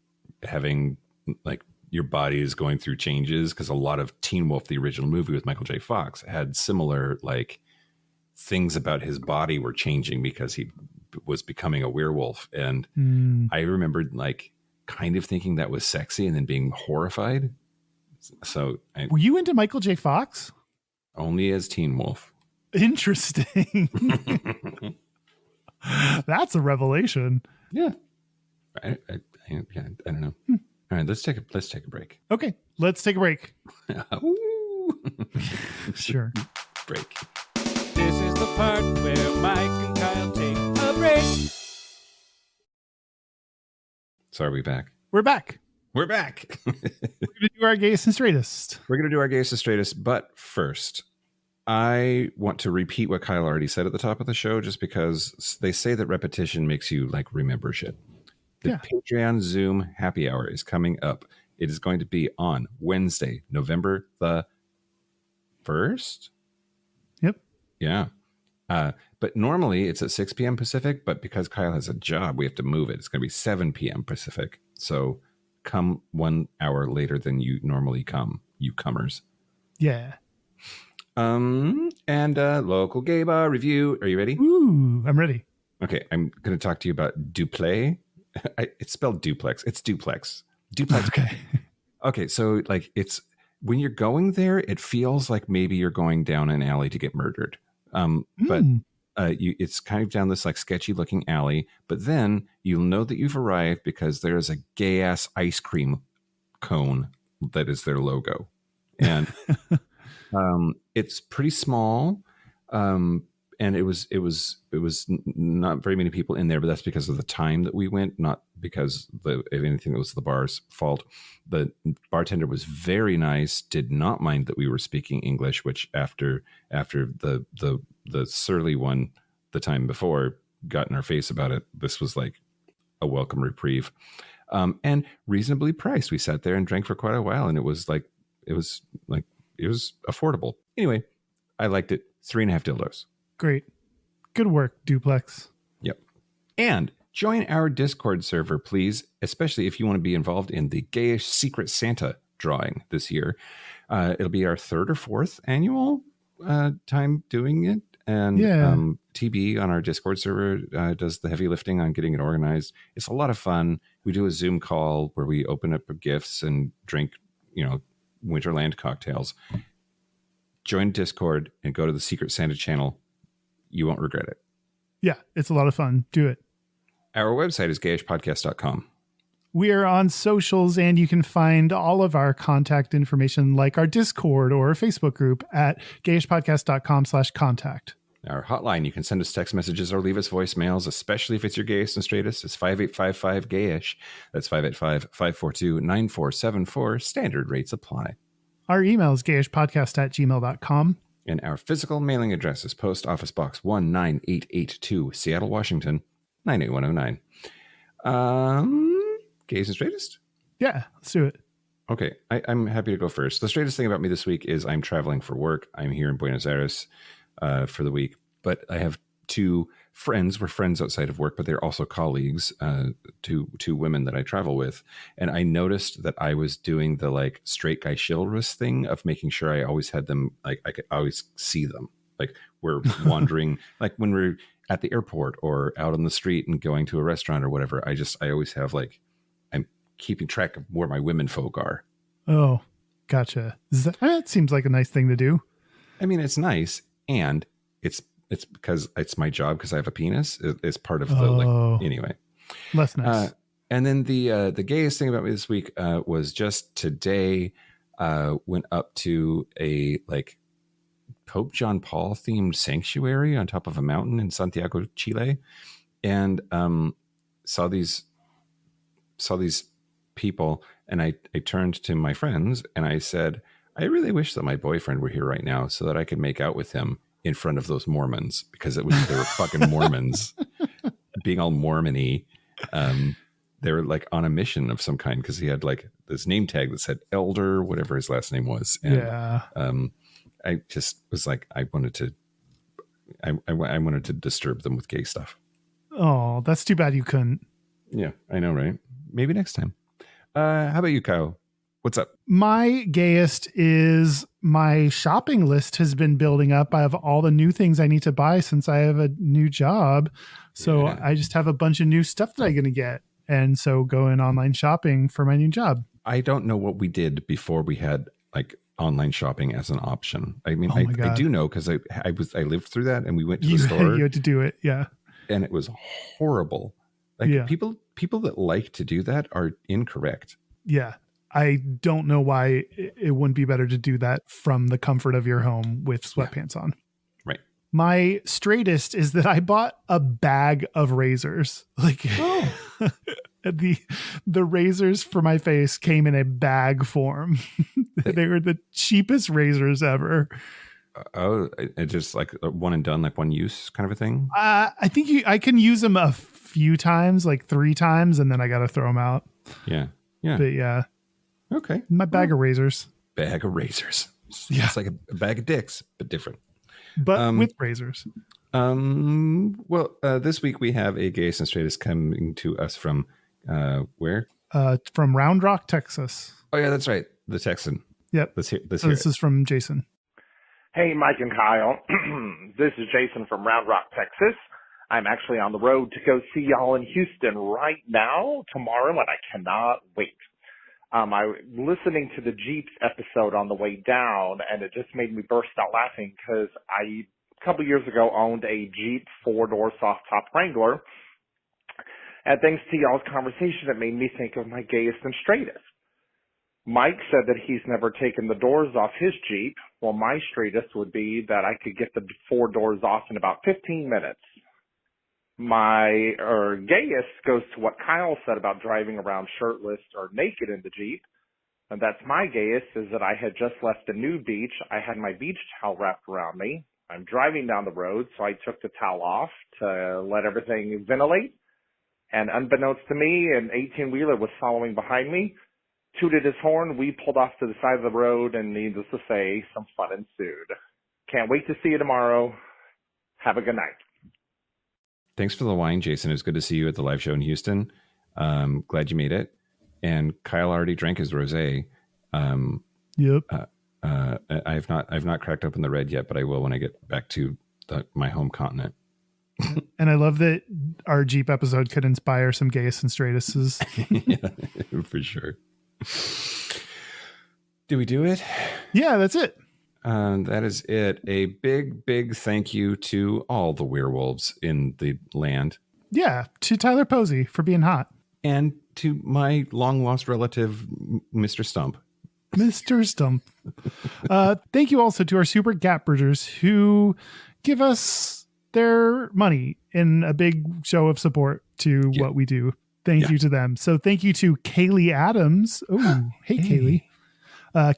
having like your body is going through changes, because a lot of Teen Wolf, the original movie with Michael J. Fox, had similar like things about his body were changing because he was becoming a werewolf. And I remembered like kind of thinking that was sexy and then being horrified. So were you into Michael J. Fox? Only as Teen Wolf. Interesting. That's a revelation. Yeah. I don't know. All right, let's take a break. Okay, let's take a break. Sure. Break. This is the part where Mike and Kyle take a break. So are we back? We're back. We're back. We're going to do our Gayest and Straightest. We're going to do our Gayest and Straightest, but first, I want to repeat what Kyle already said at the top of the show, just because they say that repetition makes you like remember shit. The Patreon Zoom happy hour is coming up. It is going to be on Wednesday, November the 1st. Yep. Yeah. But normally it's at 6 p.m. Pacific, but because Kyle has a job, we have to move it. It's going to be 7 p.m. Pacific. So come 1 hour later than you normally come, you comers. Yeah. And local gay bar review. Are you ready? Ooh, I'm ready. Okay. I'm going to talk to you about Duplay It's spelled duplex. It's duplex. Duplex. Okay. Okay, so like it's when you're going there, it feels like maybe you're going down an alley to get murdered. But it's kind of down this like sketchy looking alley. But then you'll know that you've arrived because there's a gay ass ice cream cone that is their logo, and it's pretty small. And it was not very many people in there, but that's because of the time that we went, not because of anything that was the bar's fault. The bartender was very nice, did not mind that we were speaking English, which after the surly one the time before got in our face about it, this was like a welcome reprieve. And reasonably priced. We sat there and drank for quite a while, and it was affordable. Anyway, I liked it. 3.5 dildos. Great. Good work, Duplex. Yep. And join our Discord server, please, especially if you want to be involved in the Gayish Secret Santa drawing this year. It'll be our 3rd or 4th annual time doing it. And TB on our Discord server does the heavy lifting on getting it organized. It's a lot of fun. We do a Zoom call where we open up gifts and drink, Winterland cocktails. Join Discord and go to the Secret Santa channel. You won't regret it. Yeah, it's a lot of fun. Do it. Our website is gayishpodcast.com. We are on socials, and you can find all of our contact information like our Discord or Facebook group at gayishpodcast.com/contact. Our hotline, you can send us text messages or leave us voicemails, especially if it's your Gayest and Straightest. It's 5855-GAYISH. That's 585-542-9474. Standard rates apply. Our email is gayishpodcast@gmail.com. And our physical mailing address is Post Office Box 19882, Seattle, Washington, 98109. Gayest and Straightest? Yeah, let's do it. Okay, I'm happy to go first. The straightest thing about me this week is I'm traveling for work. I'm here in Buenos Aires for the week, but I have 2 friends. We're friends outside of work, but they're also colleagues, two women that I travel with. And I noticed that I was doing the like straight guy chivalrous thing of making sure I always had them, like I could always see them. Like we're wandering, like when we're at the airport or out on the street and going to a restaurant or whatever. I always have like, I'm keeping track of where my women folk are. Oh, gotcha. That seems like a nice thing to do. I mean, it's nice. And it's because it's my job because I have a penis. It's part of the anyway. Less nice. And then the gayest thing about me this week was just today went up to a like Pope John Paul themed sanctuary on top of a mountain in Santiago, Chile, and saw these people, and I turned to my friends and I said, I really wish that my boyfriend were here right now so that I could make out with him in front of those Mormons, because they were fucking Mormons being all Mormon-y. They were like on a mission of some kind because he had like this name tag that said Elder, whatever his last name was. And I just was like, I wanted to disturb them with gay stuff. Oh, that's too bad you couldn't. Yeah, I know, right? Maybe next time. How about you, Kyle? What's up? My gayest is my shopping list has been building up. I have all the new things I need to buy since I have a new job. So I just have a bunch of new stuff that I'm going to get. And so going online shopping for my new job. I don't know what we did before we had like online shopping as an option. I mean, I do know because I lived through that, and we went to the store. You had to do it. Yeah. And it was horrible. Like people that like to do that are incorrect. Yeah. I don't know why it wouldn't be better to do that from the comfort of your home with sweatpants on. Right. My straightest is that I bought a bag of razors. Like the razors for my face came in a bag form. They were the cheapest razors ever. Oh, it's just like a one and done, like one use kind of a thing. I think I can use them a few times, like 3 times, and then I got to throw them out. Yeah. Yeah. But yeah. Okay. My bag of razors. Bag of razors. Yeah. It's like a bag of dicks, but different. But with razors. Well, this week we have a Gayest and Straightest coming to us from where? From Round Rock, Texas. Oh yeah, that's right. The Texan. Yep. Let's hear this is from Jason. Hey, Mike and Kyle. This is Jason from Round Rock, Texas. I'm actually on the road to go see y'all in Houston right now, tomorrow, and I cannot wait. I was listening to the Jeeps episode on the way down, and it just made me burst out laughing because a couple years ago owned a Jeep 4-door soft top Wrangler, and thanks to y'all's conversation, it made me think of my Gayest and Straightest. Mike said that he's never taken the doors off his Jeep. Well, my Straightest would be that I could get the 4 doors off in about 15 minutes. My Gayest goes to what Kyle said about driving around shirtless or naked in the Jeep. And that's my Gayest, is that I had just left a new beach. I had my beach towel wrapped around me. I'm driving down the road, so I took the towel off to let everything ventilate. And unbeknownst to me, an 18-wheeler was following behind me, tooted his horn, we pulled off to the side of the road, and needless to say, some fun ensued. Can't wait to see you tomorrow. Have a good night. Thanks for the wine, Jason. It was good to see you at the live show in Houston. Glad you made it. And Kyle already drank his rosé. Yep. I've not cracked open the red yet, but I will when I get back to my home continent. And I love that our Jeep episode could inspire some Gayest and Straightists. Yeah, for sure. Do we do it? Yeah, that's it. That is it. A big thank you to all the werewolves in the land. Yeah, to Tyler Posey for being hot. And to my long lost relative, Mr. Stump. Mr. Stump. Thank you also to our super gap bridgers who give us their money in a big show of support to what we do. Thank you to them. So thank you to Kaylee Adams. Oh, hey, Kaylee.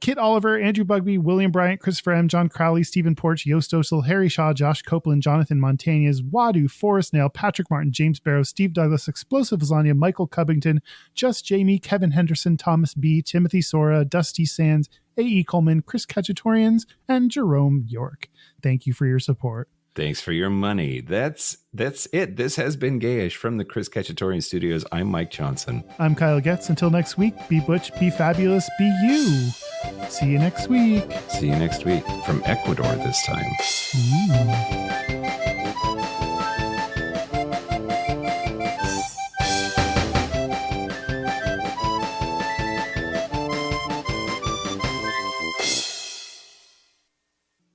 Kit Oliver, Andrew Bugby, William Bryant, Christopher M., John Crowley, Stephen Porch, Yost Osel, Harry Shaw, Josh Copeland, Jonathan Montañez, Wadu, Forrest Nail, Patrick Martin, James Barrow, Steve Douglas, Explosive Lasagna, Michael Covington, Just Jamie, Kevin Henderson, Thomas B., Timothy Sora, Dusty Sands, A.E. Coleman, Chris Cacciatorians, and Jerome York. Thank you for your support. Thanks for your money. That's it. This has been Gayish from the Chris Cacciatorian Studios. I'm Mike Johnson. I'm Kyle Getz. Until next week, be butch, be fabulous, be you. See you next week. See you next week from Ecuador this time.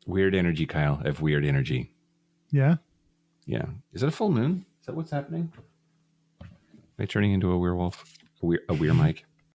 Weird energy, Kyle. I have weird energy. Yeah. Yeah. Is it a full moon? Is that what's happening? Am I turning into a werewolf? A weird Mike?